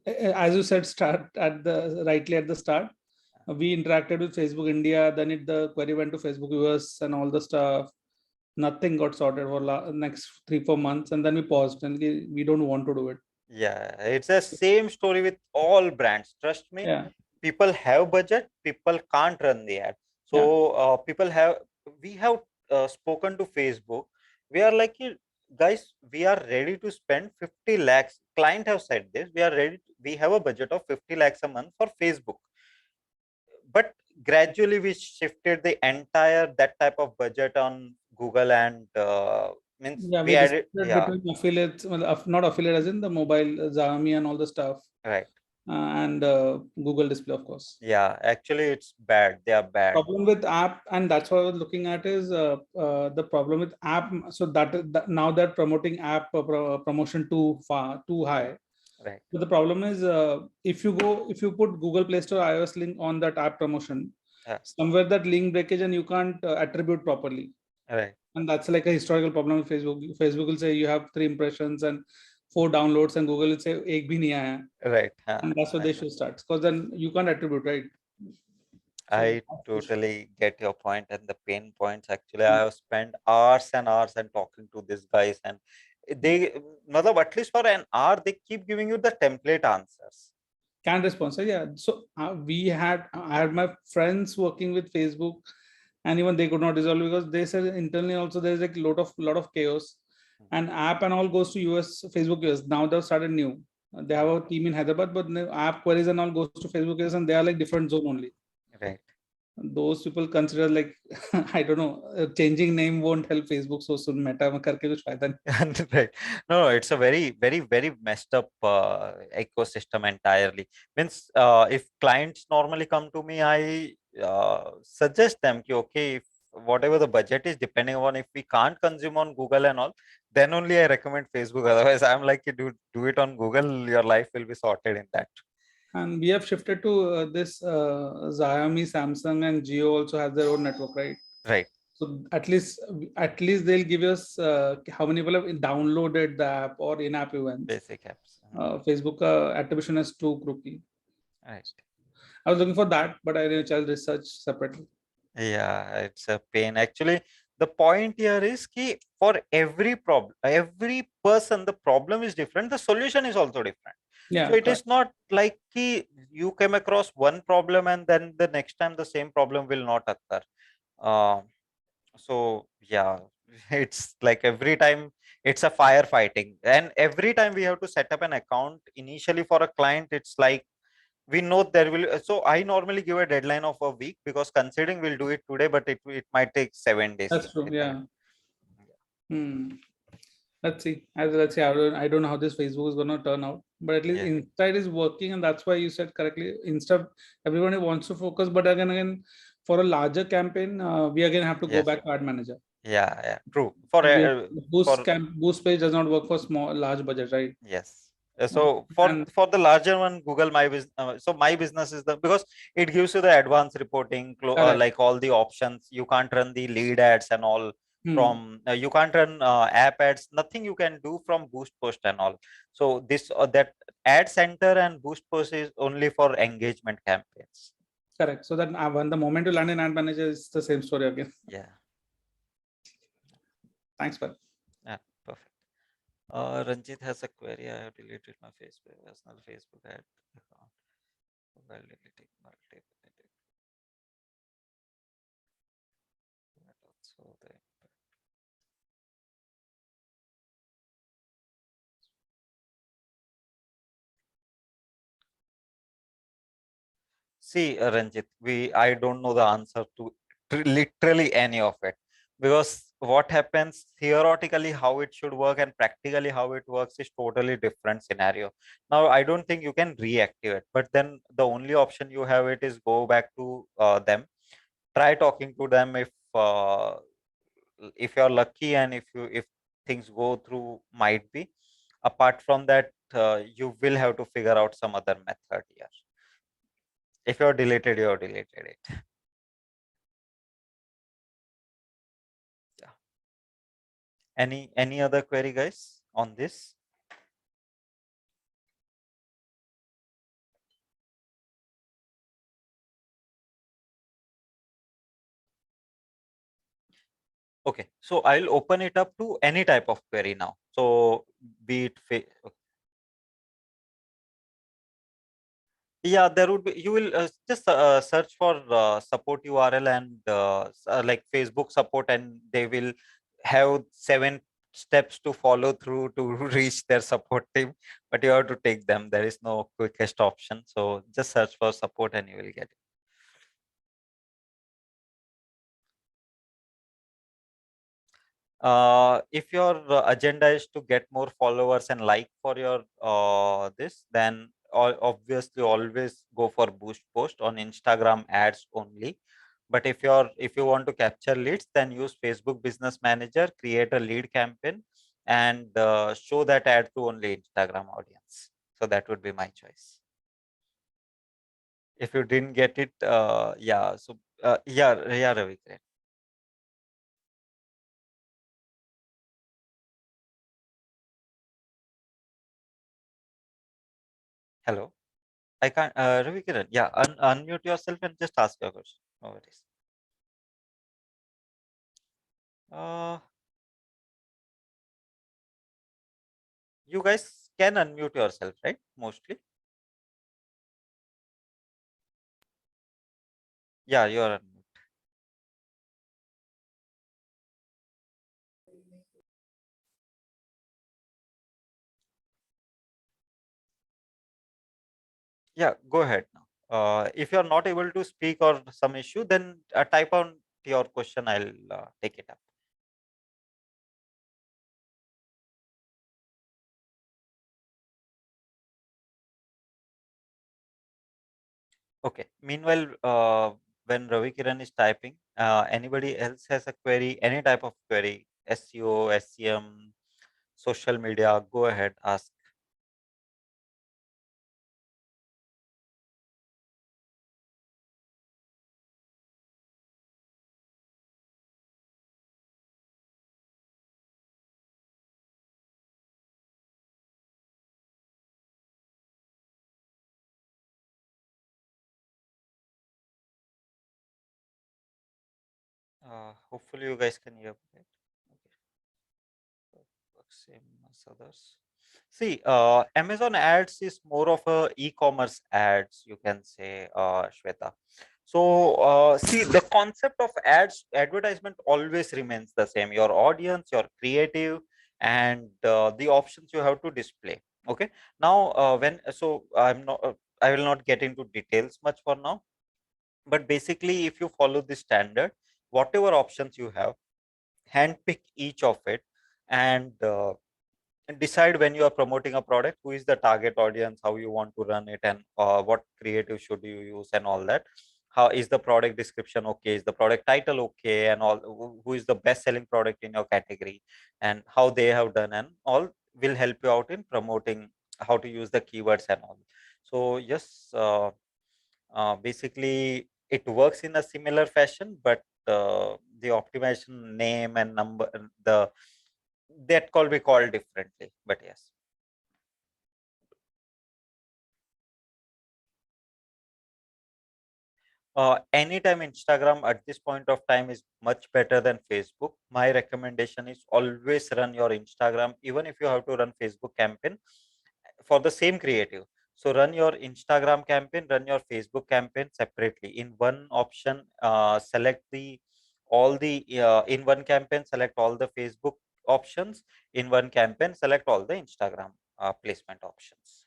as you said, start at the rightly at the start, we interacted with Facebook India. Then the query went to Facebook US and all the stuff. Nothing got sorted for next 3-4 months, and then we paused and we don't want to do it. Yeah, it's the same story with all brands. Trust me. Yeah. People have budget. People can't run the ad. So we have spoken to Facebook. We are like, guys, we are ready to spend 50 lakhs. Client have said this. We are ready. We have a budget of 50 lakhs a month for Facebook. But gradually we shifted the entire that type of budget on Google and means Yeah, we added. Yeah, between affiliates, well, not affiliate as in the mobile, Xiaomi and all the stuff, right. and Google Display, of course. Yeah, actually it's bad. They are bad. Problem with app, and that's what I was looking at is the problem with app. So that now they're promoting app promotion too high. Right. But the problem is if you put Google Play Store iOS link on that app promotion, somewhere that link breakage and you can't attribute properly. Right. And that's like a historical problem with Facebook. Facebook will say you have 3 impressions and 4 downloads, and Google will say ek bhi nahi aaya. Right. And that's what they should start, because then you can't attribute, right? I totally get your point and the pain points. Actually, I have spent hours and hours and talking to these guys, and they, at least for an hour, they keep giving you the template answers. Can respond. So yeah. So I had my friends working with Facebook, and even they could not resolve because they said internally also there's like lot of chaos, and app and all goes to US, Facebook US. Now they've started new. They have a team in Hyderabad, but the app queries and all goes to Facebook US, and they are like different zone only. Right. Those people consider like I don't know, changing name won't help Facebook so soon. Meta karke kuch fayda nahi. Right. No, it's a very, very, very messed up ecosystem entirely. Means if clients normally come to me, I suggest them, okay, if whatever the budget is, depending on if we can't consume on Google and all, then only I recommend Facebook. Otherwise, I'm like, do it on Google. Your life will be sorted in that. And we have shifted to this Xiaomi, Samsung, and Jio also has their own network, right? Right. So at least they'll give us how many people have downloaded the app or in-app events. Basic apps. Facebook attribution is too crooked. Right. I was looking for that, but I didn't research separately. Yeah, it's a pain. Actually, the point here is ki for every problem, every person, the problem is different. The solution is also different. Yeah. So it is not like ki you came across one problem and then the next time the same problem will not occur. So yeah, it's like every time it's a firefighting, and every time we have to set up an account initially for a client, it's like we know there will. So I normally give a deadline of a week because considering we'll do it today, but it might take 7 days. That's true. Yeah. Let's see. Let's see. I don't know how this Facebook is going to turn out, but at least Insta is working, and that's why you said correctly. Insta, everybody wants to focus, but again, for a larger campaign, we again have to go back to ad manager. Yeah, true. For Boost page does not work for large budget, right? Yes. So for the larger one, Google My Business. So My Business is because it gives you the advanced reporting, like all the options. You can't run the lead ads and all from. You can't run app ads. Nothing you can do from Boost Post and all. So this that Ad Center and Boost Post is only for engagement campaigns. Correct. So that when the moment you land in ad manager, it's the same story again. Yeah. Thanks, Pat. Yeah, perfect. Ranjit has a query. I have deleted my personal Facebook ad account. While deleting multiple. So the See, Ranjit, I don't know the answer to literally any of it, because what happens theoretically how it should work and practically how it works is totally different scenario. Now, I don't think you can reactivate, but then the only option you have it is go back to them, try talking to them if you're lucky, and if things go through, might be. Apart from that, you will have to figure out some other method here. If you're deleted it. Yeah. Any other query, guys, on this? Okay, so I'll open it up to any type of query now. So be it yeah, there would be, you will just search for support URL and like Facebook support, and they will have 7 steps to follow through to reach their support team, but you have to take them. There is no quickest option. So just search for support and you will get it. If your agenda is to get more followers and like for your this, then obviously always go for boost post on Instagram ads only. But if you want to capture leads, then use Facebook Business Manager, create a lead campaign, and show that ad to only Instagram audience. So that would be my choice. If you didn't get it, yeah. So yeah, Ravi. Great. Hello. I can't, Ravi Kiran, yeah, unmute yourself and just ask your question. No worries. You guys can unmute yourself, right? Mostly. Yeah, you are unmute. Yeah, go ahead now. If you're not able to speak or some issue, then type on your question. I'll take it up. Okay. Meanwhile, when Ravi Kiran is typing, anybody else has a query, any type of query, SEO, SEM, social media, go ahead, ask. Hopefully you guys can hear me. Okay. Same as others. See, Amazon ads is more of a e-commerce ads, you can say, Shweta. So see, the concept of ads advertisement always remains the same. Your audience, your creative, and the options you have to display. Okay. Now, I will not get into details much for now. But basically, if you follow the standard, whatever options you have, handpick each of it, and decide when you are promoting a product, who is the target audience, how you want to run it, and what creative should you use, and all that. How is the product description okay, is the product title okay, and all, who is the best selling product in your category, and how they have done, and all will help you out in promoting, how to use the keywords and all. So yes, basically it works in a similar fashion, but the optimization name and number, that call be called differently, but yes. Anytime Instagram at this point of time is much better than Facebook. My recommendation is always run your Instagram, even if you have to run Facebook campaign for the same creative. So run your Instagram campaign, run your Facebook campaign separately. In one option, select the all the in one campaign, select all the Facebook options. In one campaign, select all the Instagram placement options.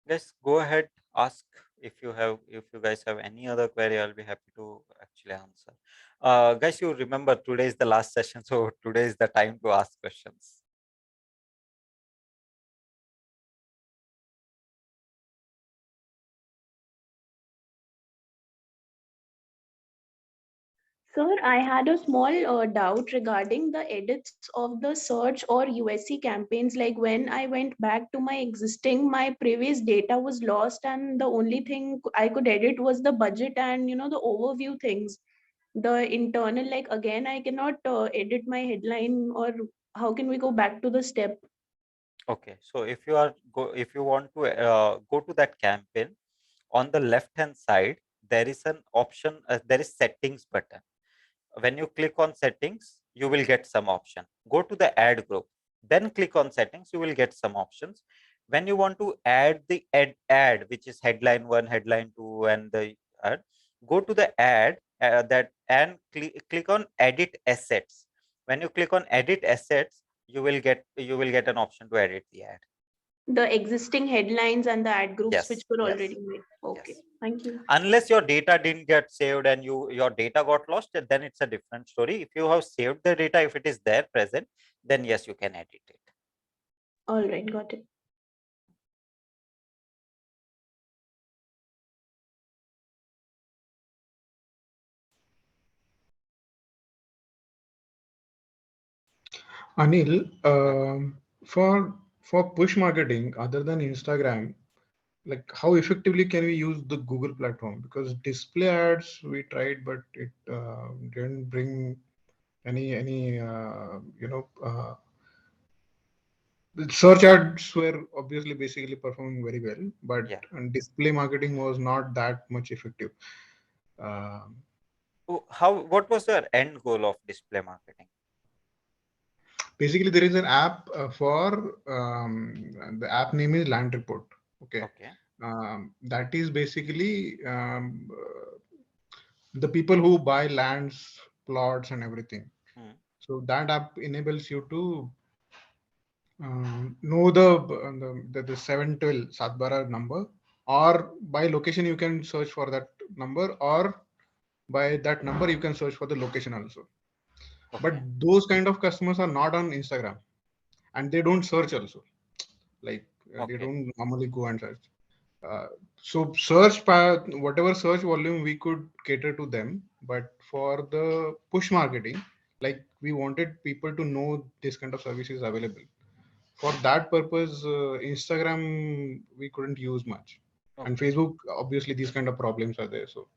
Guys, go ahead, ask if you guys have any other query. I'll be happy to actually answer. Guys, you remember today is the last session, so today is the time to ask questions. Sir, I had a small doubt regarding the edits of the search or USC campaigns. Like when I went back to my existing, my previous data was lost, and the only thing I could edit was the budget and the overview things. The internal, like again, I cannot edit my headline, or how can we go back to the step? Okay, so if you want to go to that campaign, on the left hand side there is an option. There is settings button. When you click on settings, you will get some option. Go to the ad group, then click on settings, you will get some options. When you want to add the ad which is headline 1, headline 2, and the ad, go to the ad that and click on edit assets. When you click on edit assets, you will get an option to edit the ad. The existing headlines and the ad groups which Yes, were yes, already made. Okay, yes. thank you. Unless your data didn't get saved and your data got lost, then it's a different story. If you have saved the data, if it is there present, then yes, you can edit it. All right, got it. Anil, for push marketing other than Instagram, like how effectively can we use the Google platform? Because display ads we tried, but it didn't bring any the search ads were obviously basically performing very well, but Yeah. display marketing was not that much effective. What was your end goal of display marketing? Basically, there is an app for the app name is Land Report. Okay. Okay. That is basically the people who buy lands, plots, and everything. So that app enables you to know the 712 Satbara number, or by location you can search for that number, or by that number you can search for the location also. Okay. But those kind of customers are not on Instagram, and they don't search also. Like they don't normally go and search. So search whatever search volume we could cater to them, but for the push marketing, like we wanted people to know this kind of service is available. For that purpose, Instagram we couldn't use much, and Facebook obviously these kind of problems are there. So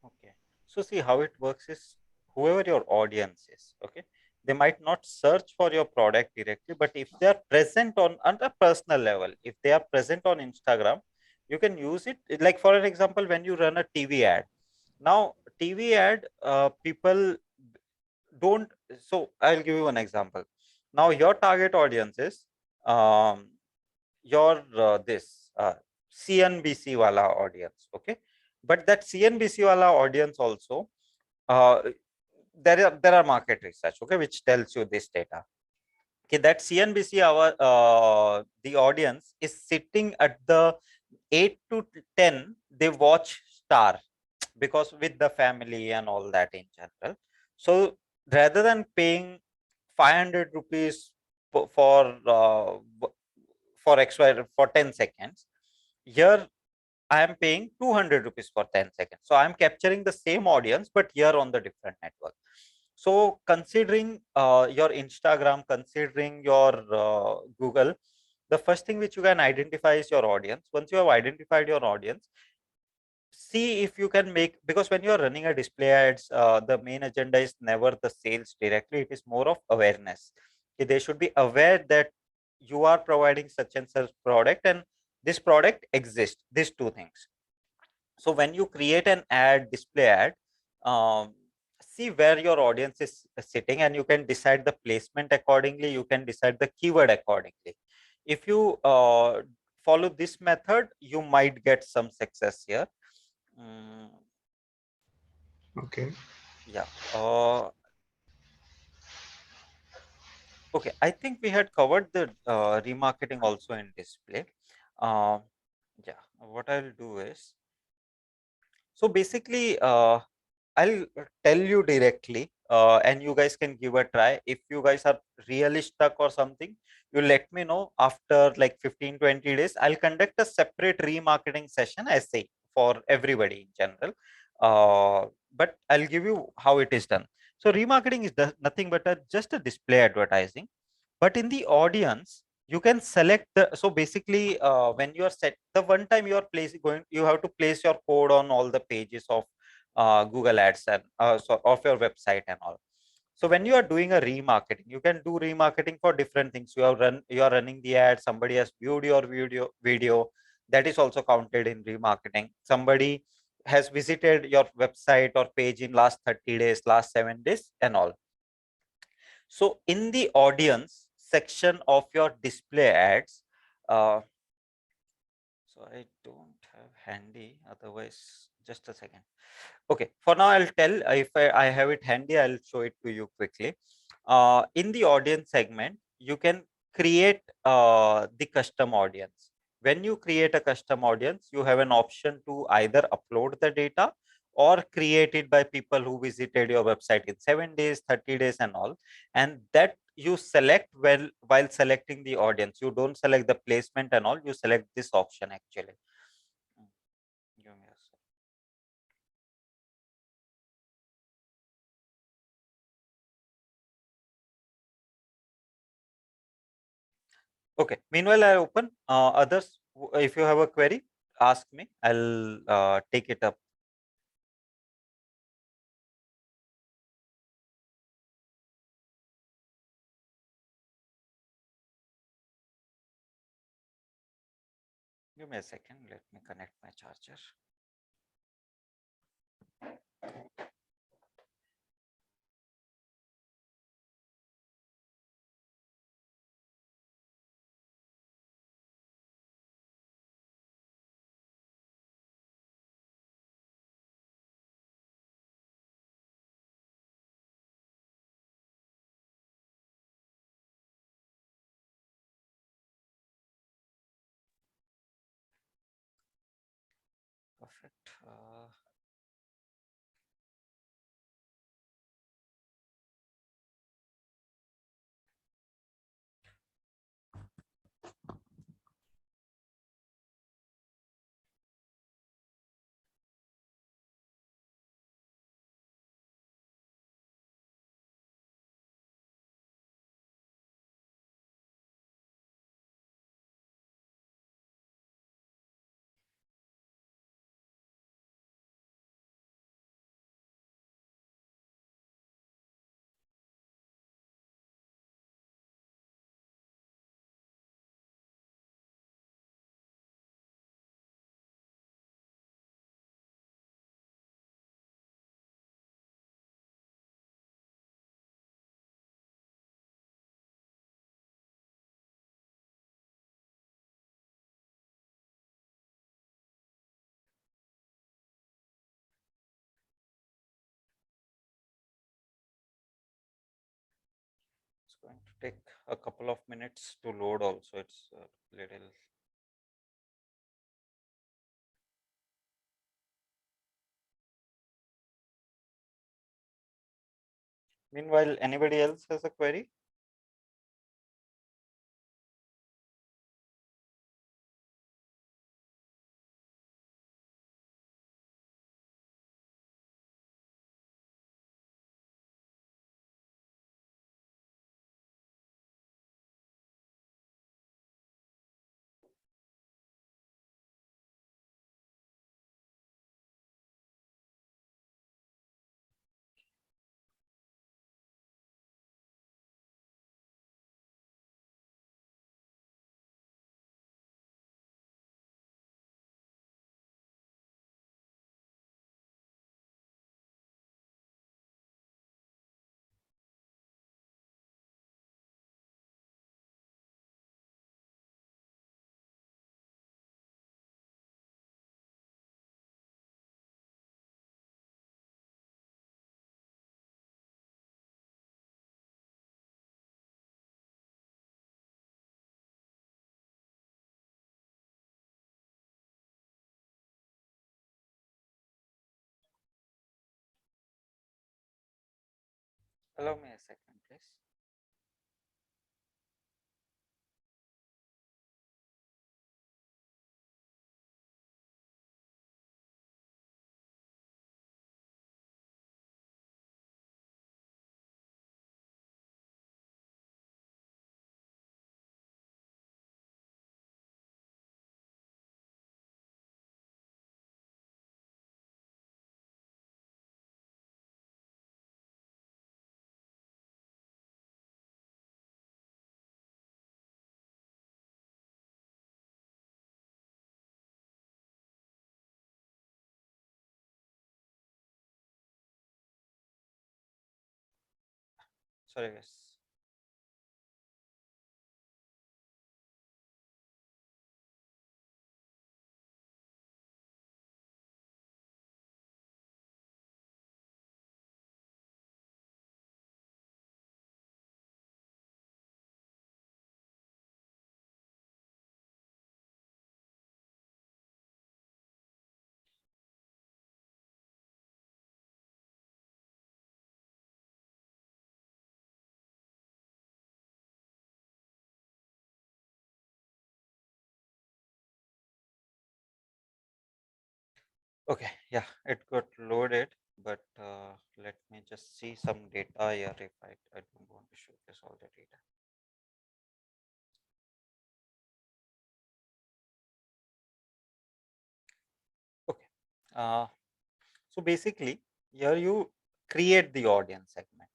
okay, so see how it works is whoever your audience is, okay, they might not search for your product directly, but if they are present on a personal level, if they are present on Instagram, you can use it. Like for an example, when you run a TV ad, now TV ad people don't. So I'll give you an example. Now your target audience is your this CNBC wala audience, okay, but that CNBC wala audience also there are market research, okay, which tells you this data. Okay, that CNBC the audience is sitting at the 8 to 10. They watch Star because with the family and all that in general. So rather than paying 500 rupees for XY for 10 seconds, here I am paying 200 rupees for 10 seconds. So I am capturing the same audience, but here on the different network. So considering your Instagram, considering your Google, the first thing which you can identify is your audience. Once you have identified your audience, see if you can make, because when you're running a display ads, the main agenda is never the sales directly. It is more of awareness. Okay, they should be aware that you are providing such and such product and this product exists, these two things. So when you create an ad, display ad, see where your audience is sitting, and you can decide the placement accordingly. You can decide the keyword accordingly. If you follow this method, you might get some success here. okay. Yeah. Okay, I think we had covered the remarketing also in display. Yeah, what I'll do is, so basically, I'll tell you directly, and you guys can give a try. If you guys are really stuck or something, you let me know after like 15-20 days. I'll conduct a separate remarketing session, I say, for everybody in general. But I'll give you how it is done. So remarketing is nothing but just a display advertising. But in the audience, you can select the, so basically when you are set, the one time you are placing, you have to place your code on all the pages of Google Ads and so of your website and all. So when you are doing a remarketing, you can do remarketing for different things. You are running the ad, somebody has viewed your video, that is also counted in remarketing. Somebody has visited your website or page in last 30 days, last 7 days and all. So in the audience section of your display ads, so I don't have handy, otherwise just a second. Okay, for now I'll tell, if I have it handy, I'll show it to you quickly. In the audience segment, you can create the custom audience. When you create a custom audience, you have an option to either upload the data or create it by people who visited your website in 7 days, 30 days and all. And that you select while selecting the audience. You don't select the placement and all, you select this option actually. Give me a second. Okay. Meanwhile, I open others. If you have a query, ask me. I'll take it up. Give me a second. Let me connect my charger. Perfect. It's going to take a couple of minutes to load also. It's a little. Meanwhile, anybody else has a query? Allow me a second, please. Sorry, guys. Okay, yeah, it got loaded, but let me just see some data here if I don't want to showcase all the data. Okay, so basically here you create the audience segment.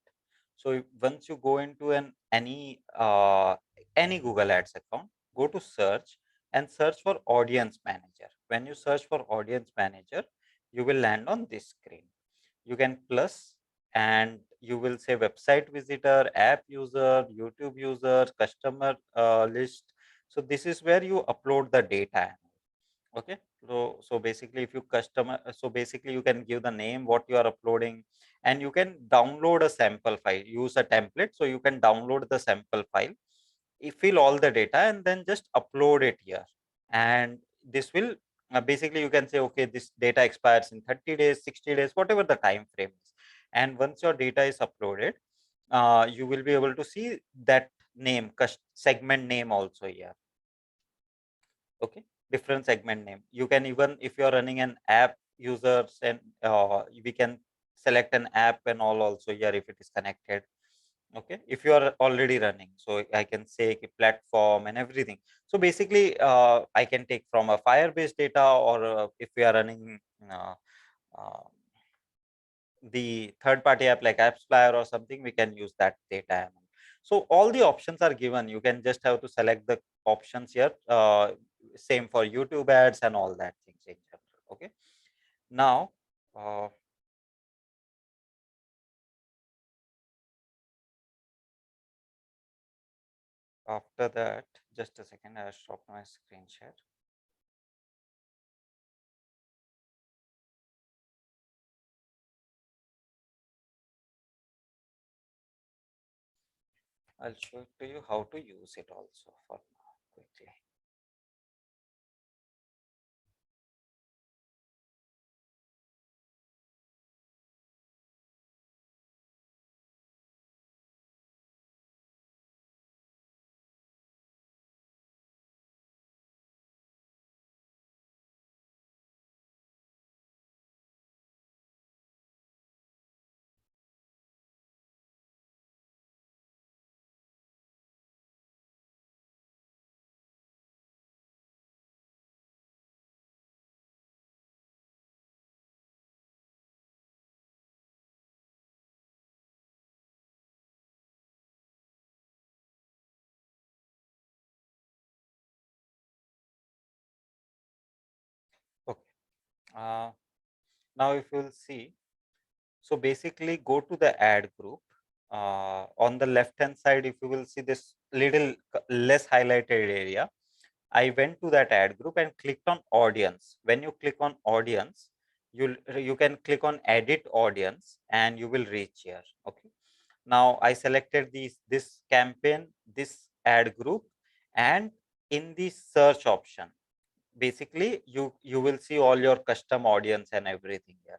So once you go into any Google Ads account, go to search and search for audience manager. When you search for audience manager, you will land on this screen. You can plus and you will say website visitor, app user, YouTube user, customer list. So this is where you upload the data. Okay, so basically if you so basically you can give the name what you are uploading, and you can download a sample file, use a template. So you can download the sample file, fill all the data, and then just upload it here. And this will basically you can say, okay, this data expires in 30 days, 60 days, whatever the time frame is. And once your data is uploaded, you will be able to see that name, segment name also here. Okay, different segment name. You can, even if you are running an app users, and we can select an app and all also here if it is connected. Okay, if you are already running, so I can say platform and everything. So basically I can take from a Firebase data, or if we are running uh, the third party app like AppsFlyer or something, we can use that data. So all the options are given. You can just have to select the options here. Same for YouTube ads and all that things in general. Okay. Now, after that, just a second, I'll stop my screen share. I'll show it to you how to use it also for now quickly. Okay. Now if you'll see, so basically go to the ad group. On the left hand side, if you will see this little less highlighted area, I went to that ad group and clicked on audience. When you click on audience, you can click on edit audience and you will reach here. Okay. Now I selected this campaign, this ad group, and in the search option, basically you will see all your custom audience and everything here.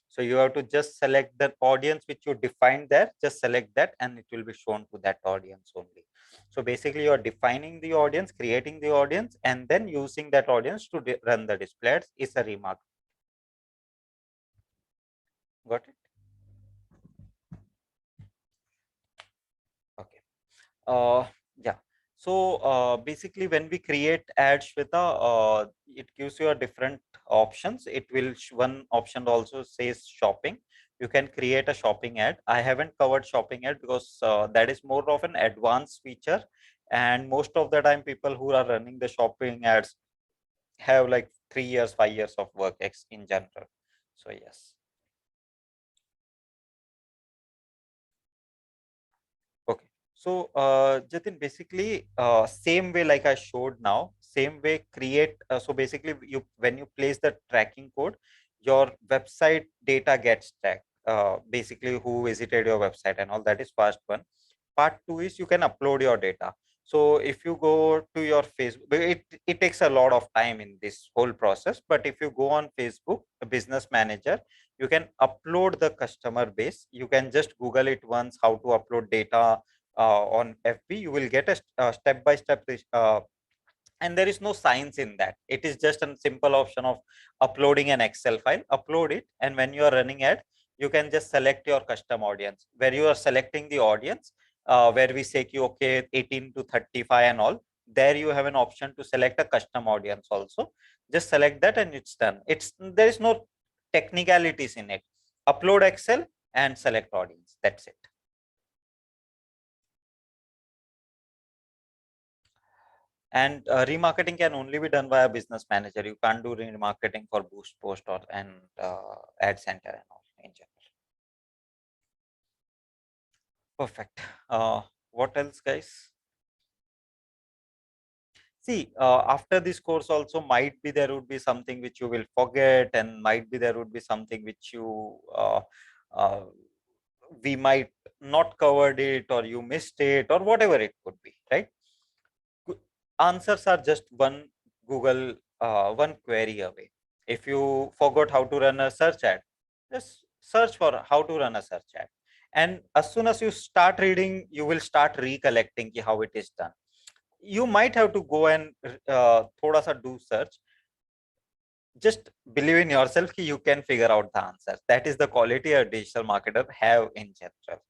So you have to just select the audience which you defined there, just select that and it will be shown to that audience only. So basically you are defining the audience, creating the audience, and then using that audience to run the display ads is a remark. Got it? Okay. Yeah. So basically when we create ads with a, it gives you a different options. It will, one option also says shopping. You can create a shopping ad. I haven't covered shopping ad because that is more of an advanced feature. And most of the time people who are running the shopping ads have like 3 years, 5 years of work in general. So yes. Okay. So Jatin, basically same way like I showed now, same way create. So basically you, when you place the tracking code, your website data gets tracked. Basically who visited your website and all, that is first one. Part two is you can upload your data. So if you go to your Facebook, it takes a lot of time in this whole process. But if you go on Facebook, a business manager, you can upload the customer base. You can just Google it once, how to upload data on FB. You will get a step-by-step and there is no science in that. It is just a simple option of uploading an Excel file, upload it, and when you are running ad, you can just select your custom audience. Where you are selecting the audience, where we say okay 18 to 35 and all, there you have an option to select a custom audience also. Just select that and it's done. There is no technicalities in it. Upload Excel and select audience. That's it. And remarketing can only be done by a business manager. You can't do remarketing for Boost Post or and Ad Center and all in general. Perfect. What else, guys? See, after this course also might be there would be something which you will forget, and might be there would be something which you we might not covered it, or you missed it, or whatever it could be, right? Answers are just one Google, one query away. If you forgot how to run a search ad, just search for how to run a search ad. And as soon as you start reading, you will start recollecting how it is done. You might have to go and thoda sa do search. Just believe in yourself that you can figure out the answer. That is the quality a digital marketer have in general.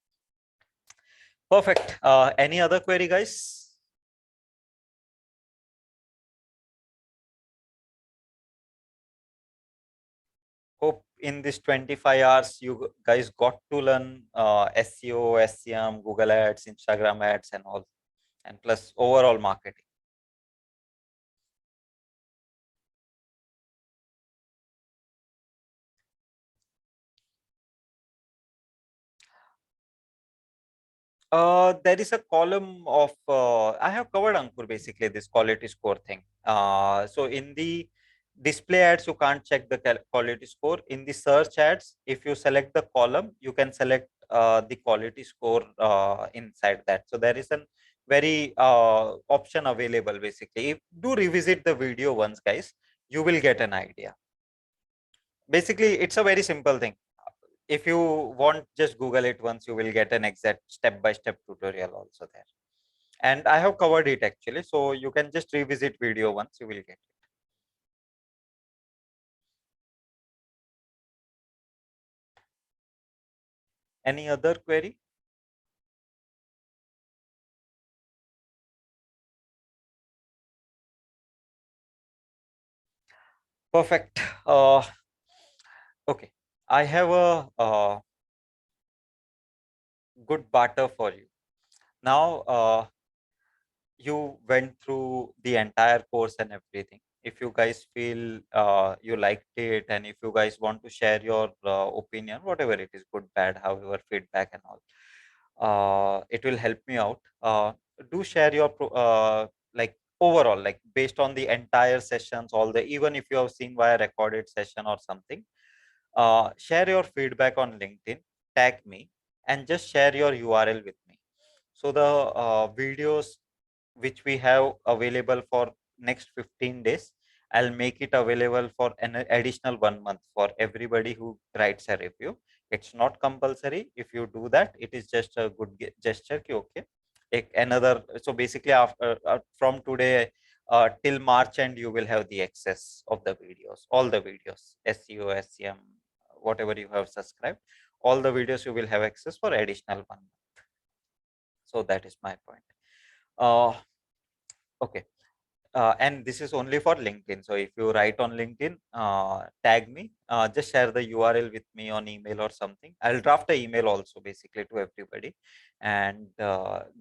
Perfect. Any other query, guys? Hope in this 25 hours you guys got to learn SEO, SEM, Google Ads, Instagram ads and all, and plus overall marketing. There is a column of, I have covered, Ankur, basically this quality score thing. So in the display ads, you can't check the quality score. In the search ads, if you select the column, you can select the quality score inside that. So there is a very option available basically. Do revisit the video once, guys. You will get an idea. Basically, it's a very simple thing. If you want, just Google it once, you will get an exact step-by-step tutorial also there. And I have covered it actually. So you can just revisit video once, you will get it. Any other query? Perfect. Okay. I have a good barter for you. Now, you went through the entire course and everything. If you guys feel you liked it, and if you guys want to share your opinion, whatever it is, good, bad, however, feedback and all, it will help me out. Do share your like overall, like based on the entire sessions, all the, even if you have seen via recorded session or something, share your feedback on LinkedIn, tag me, and just share your URL with me. So the videos which we have available for next 15 days, I'll make it available for an additional 1 month for everybody who writes a review. It's not compulsory. If you do that, it is just a good gesture. Okay, another. So basically, after from today till March end, you will have the access of the videos, all the videos, SEO, SEM, whatever you have subscribed, all the videos you will have access for additional 1 month. So that is my point. Okay. And this is only for LinkedIn. So if you write on LinkedIn, tag me, just share the URL with me on email or something. I'll draft an email also basically to everybody. And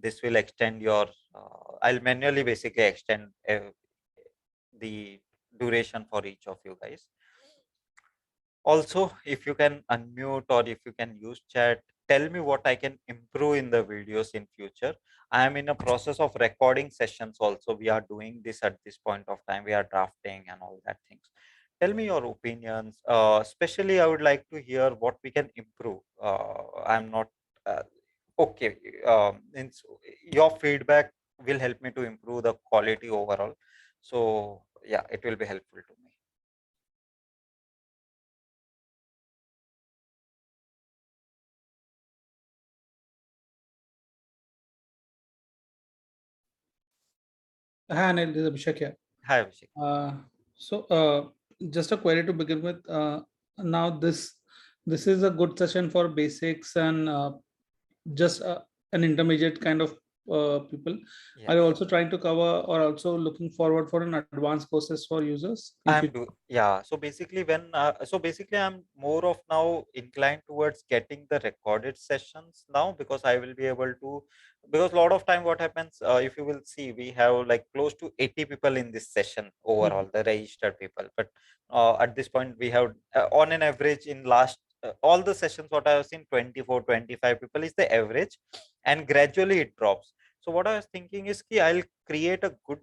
this will extend your, I'll manually basically extend the duration for each of you guys. Also, if you can unmute or if you can use chat, tell me what I can improve in the videos in future. I am in a process of recording sessions also. We are doing this at this point of time. We are drafting and all that things. Tell me your opinions. Especially, I would like to hear what we can improve. I'm not okay. Your feedback will help me to improve the quality overall. So yeah, it will be helpful to me. Hi, Anil, this is Abhishek here. Hi, Abhishek. So just a query to begin with. Now this is a good session for basics and just an intermediate kind of people. Yes. Are you also trying to cover or also looking forward for an advanced courses for users? Yeah. So basically, I'm more of now inclined towards getting the recorded sessions now, because I will be able to, because a lot of time what happens, if you will see, we have like close to 80 people in this session overall, the registered people. But at this point, we have on an average in last all the sessions what I have seen, 24, 25 people is the average, and gradually it drops. So what I was thinking is I'll create a good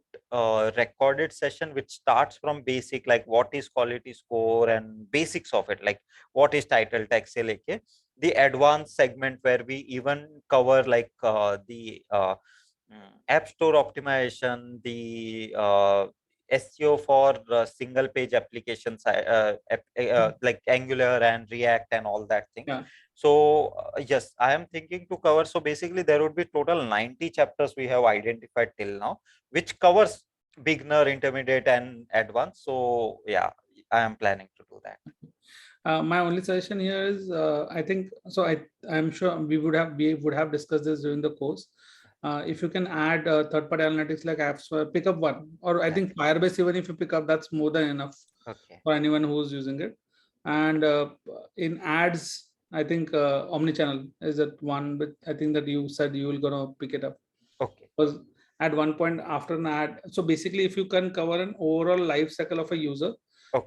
recorded session which starts from basic, like what is quality score and basics of it, like what is title text, the advanced segment where we even cover like the app store optimization, the SEO for single page applications, like Angular and React and all that thing. Yeah. So yes, I am thinking to cover. So basically, there would be total 90 chapters we have identified till now, which covers beginner, intermediate, and advanced. So yeah, I am planning to do that. My only suggestion here is, I think so. I'm sure we would have discussed this during the course. If you can add third-party analytics like apps, pick up one, or I think Firebase, even if you pick up, that's more than enough for anyone who's using it. And in ads, I think omnichannel is that one, but I think that you said you will gonna pick it up. Okay. Because at one point after an ad, so basically, if you can cover an overall life cycle of a user.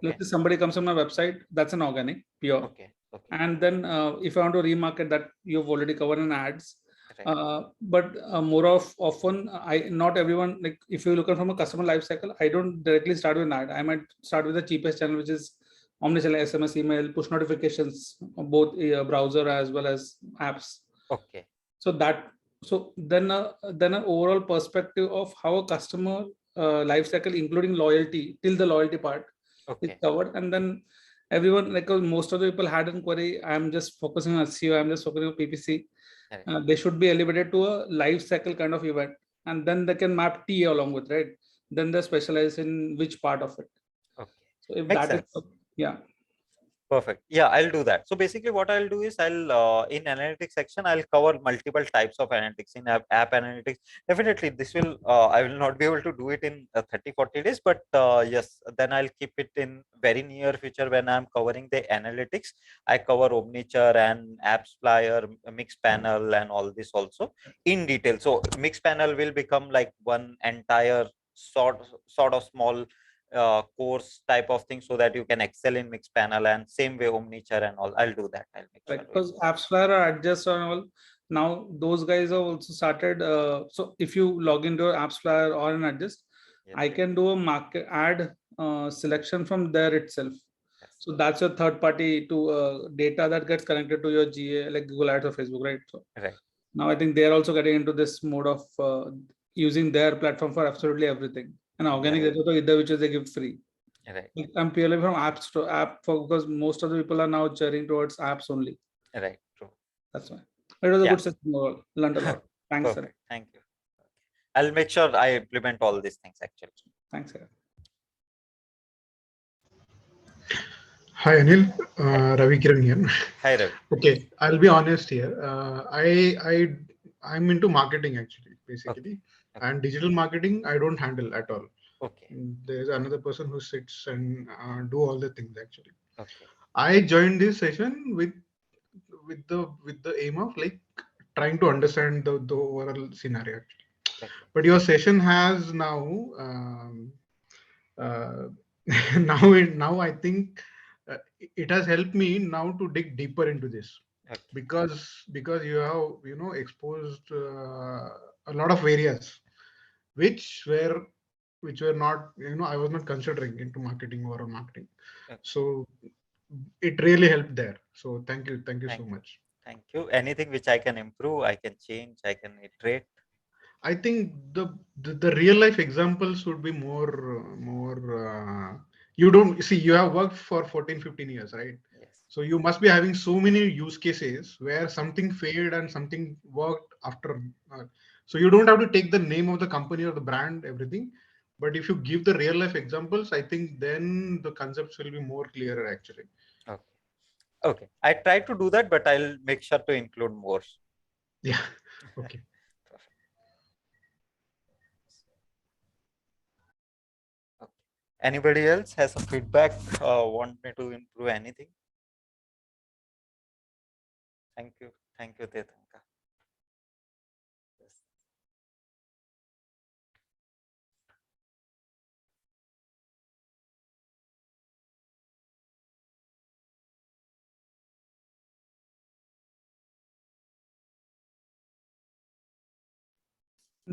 Let's say somebody comes on my website, that's an organic, pure. Okay. And then if I want to remarket that, you've already covered in ads. But more often, not everyone, like if you look at from a customer life cycle, I don't directly start with an ad. I might start with the cheapest channel, which is omnichannel, SMS, email, push notifications, both browser as well as apps. Okay. So then an overall perspective of how a customer life cycle, including loyalty, till the loyalty part, is covered. And then everyone, like most of the people had an query, I'm just focusing on SEO, I'm just focusing on PPC. They should be elevated to a life cycle kind of event, and then they can map TA along with, right? Then they specialize in which part of it. Okay. So if Makes that sense. is, yeah. Perfect. Yeah, I'll do that. So basically what I'll do is I'll in analytics section, I'll cover multiple types of analytics in app analytics. Definitely this will, I will not be able to do it in 30, 40 days, but yes, then I'll keep it in very near future when I'm covering the analytics. I cover Omnichar and apps flyer, mix panel and all this also in detail. So mix panel will become like one entire sort of small course type of thing, so that you can excel in mix panel, and same way Omnichar and all. I'll do that. I'll make sure. Because apps flyer are adjust on all. Now those guys have also started. So if you log into apps flyer or an adjust, I can do a market ad selection from there itself. So that's a third party to data that gets connected to your GA, like Google Ads or Facebook, right? So now I think they're also getting into this mode of using their platform for absolutely everything. And organic data, which is they give free. Right. Like, I'm purely from apps to app because most of the people are now cheering towards apps only. Right. True. That's why. It was a Yeah. good session overall. Learned a lot. Thanks, sir. Perfect. Thank you. I'll make sure I implement all these things actually. Thanks, sir. Hi Anil, Ravi Kiran here. Hi, Ravi. Okay, I'll be honest here. I'm into marketing actually, basically, Okay. and digital marketing I don't handle at all. Okay. There's another person who sits and do all the things actually. Okay. I joined this session with the aim of like trying to understand the overall scenario actually. Okay. But your session has now uh, now I think it has helped me now to dig deeper into this Okay. because you have exposed a lot of areas which were not I was not considering into marketing or marketing. Okay. So it really helped there. So thank you so much. Thank you. Anything which I can improve, I can change, I can iterate. I think the real life examples would be more. You don't see, you have worked for 14-15 years, right? Yes. So you must be having so many use cases where something failed and something worked after. So you don't have to take the name of the company or the brand, everything. But if you give the real life examples, I think then the concepts will be more clearer actually. Okay. Okay. I try to do that, but I'll make sure to include more. Yeah. Okay. Perfect. Okay. Anybody else has a feedback? Want me to improve anything? Thank you. Thank you, Tetanka. Yes.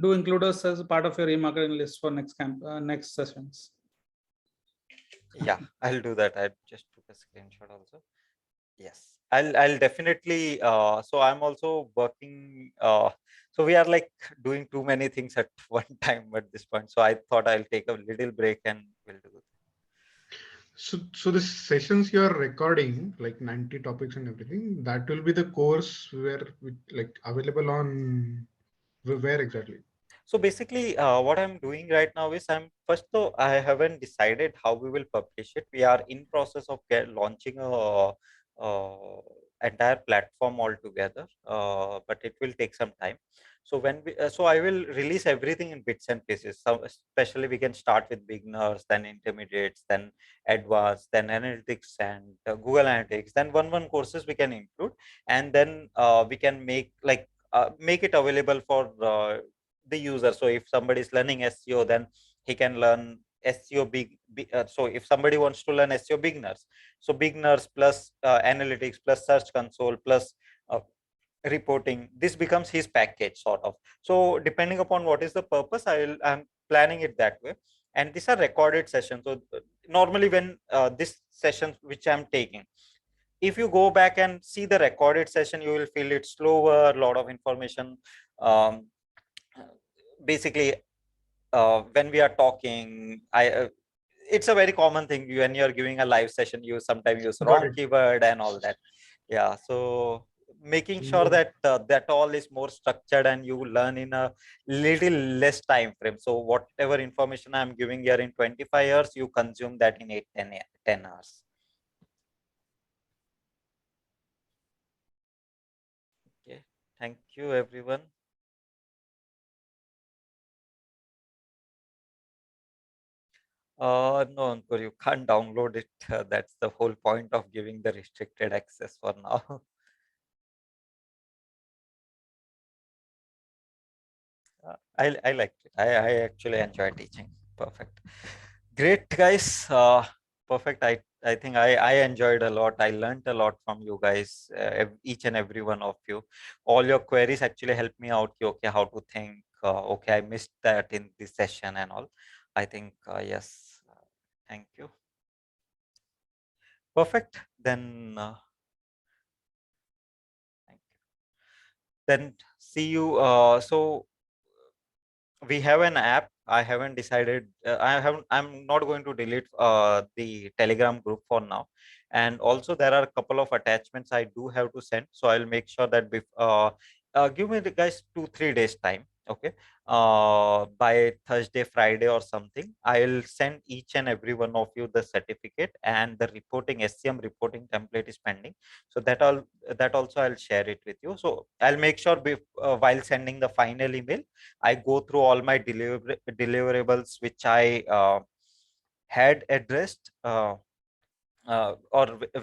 Do include us as a part of your remarketing list for next sessions. Yeah, I'll do that. I just took a screenshot also. Yes, I'll definitely. So I'm also working. So we are like doing too many things at one time at this point. So I thought I'll take a little break and we'll do it. So the sessions you are recording, like 90 topics and everything, that will be the course like available on where exactly? So basically, what I'm doing right now is first though I haven't decided how we will publish it. We are in process of launching entire platform altogether, but it will take some time. So so I will release everything in bits and pieces. So especially we can start with beginners, then intermediates, then advanced, then analytics and Google Analytics. Then one courses we can include, and then we can make it available for the user. So if somebody is learning SEO, then he can learn SEO so if somebody wants to learn SEO beginners, so beginners plus analytics plus search console plus reporting, this becomes his package sort of. So depending upon what is the purpose, I'm planning it that way. And these are recorded sessions. So normally when this session which I'm taking, if you go back and see the recorded session, you will feel it's slower, a lot of information. um, Basically when we are talking, it's a very common thing when you're giving a live session, you sometimes use wrong keyword and all that. Yeah, so making sure that that all is more structured and you learn in a little less time frame. So whatever information I'm giving here in 25 years, you consume that in 10 hours. Okay, thank you everyone. No, Ankur, you can't download it. That's the whole point of giving the restricted access for now. I liked it. I actually enjoy teaching. Perfect. Great, guys. Perfect. I think I enjoyed a lot. I learned a lot from you guys, each and every one of you. All your queries actually helped me out. Okay, how to think. Okay, I missed that in this session and all. I think, yes. Thank you. Perfect. Then, thank you. Then see you. So we have an app. I haven't decided. I'm not going to delete the Telegram group for now. And also there are a couple of attachments I do have to send. So I'll make sure that give me the guys 2-3 days time. Okay. By Thursday, Friday or something, I'll send each and every one of you the certificate, and the reporting SCM reporting template is pending. So that also I'll share it with you. So I'll make sure while sending the final email, I go through all my deliverables which I had addressed or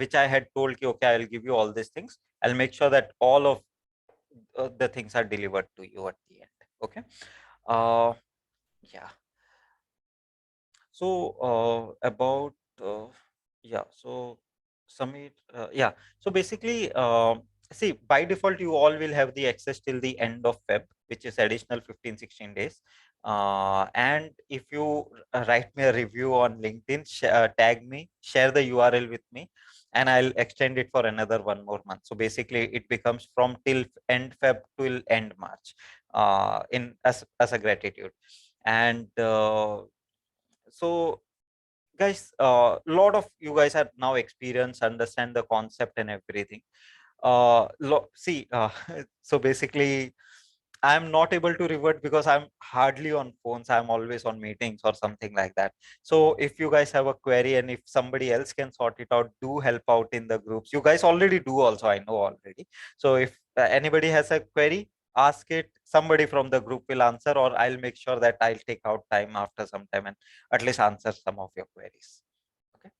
which I had told you, okay, I'll give you all these things. I'll make sure that all of the things are delivered to you at the end. Okay. Yeah. So about yeah, so Samir, yeah. So basically, see, by default, you all will have the access till the end of Feb, which is additional 15-16 days. And if you write me a review on LinkedIn, tag me, share the URL with me, and I'll extend it for another 1 more month. So basically, it becomes from till end Feb till end March, in as a gratitude. And so guys, a lot of you guys are now experienced, understand the concept and everything. See, so basically I'm not able to revert because I'm hardly on phones. I'm always on meetings or something like that. So if you guys have a query and if somebody else can sort it out, do help out in the groups. You guys already do also, I know already. So if anybody has a query, ask it. Somebody from the group will answer, or I'll make sure that I'll take out time after some time and at least answer some of your queries. Okay.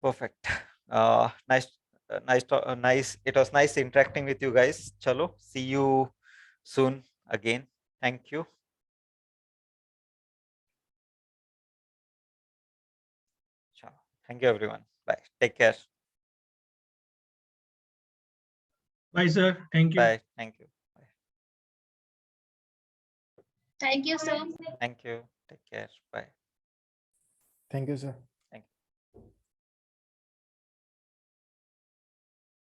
Perfect. Nice. It was nice interacting with you guys. Chalo, see you soon again. Thank you. Thank you, everyone. Bye. Take care. Bye, sir. Thank you. Bye. Thank you. Bye. Thank you, sir. Thank you. Take care. Bye. Thank you, sir.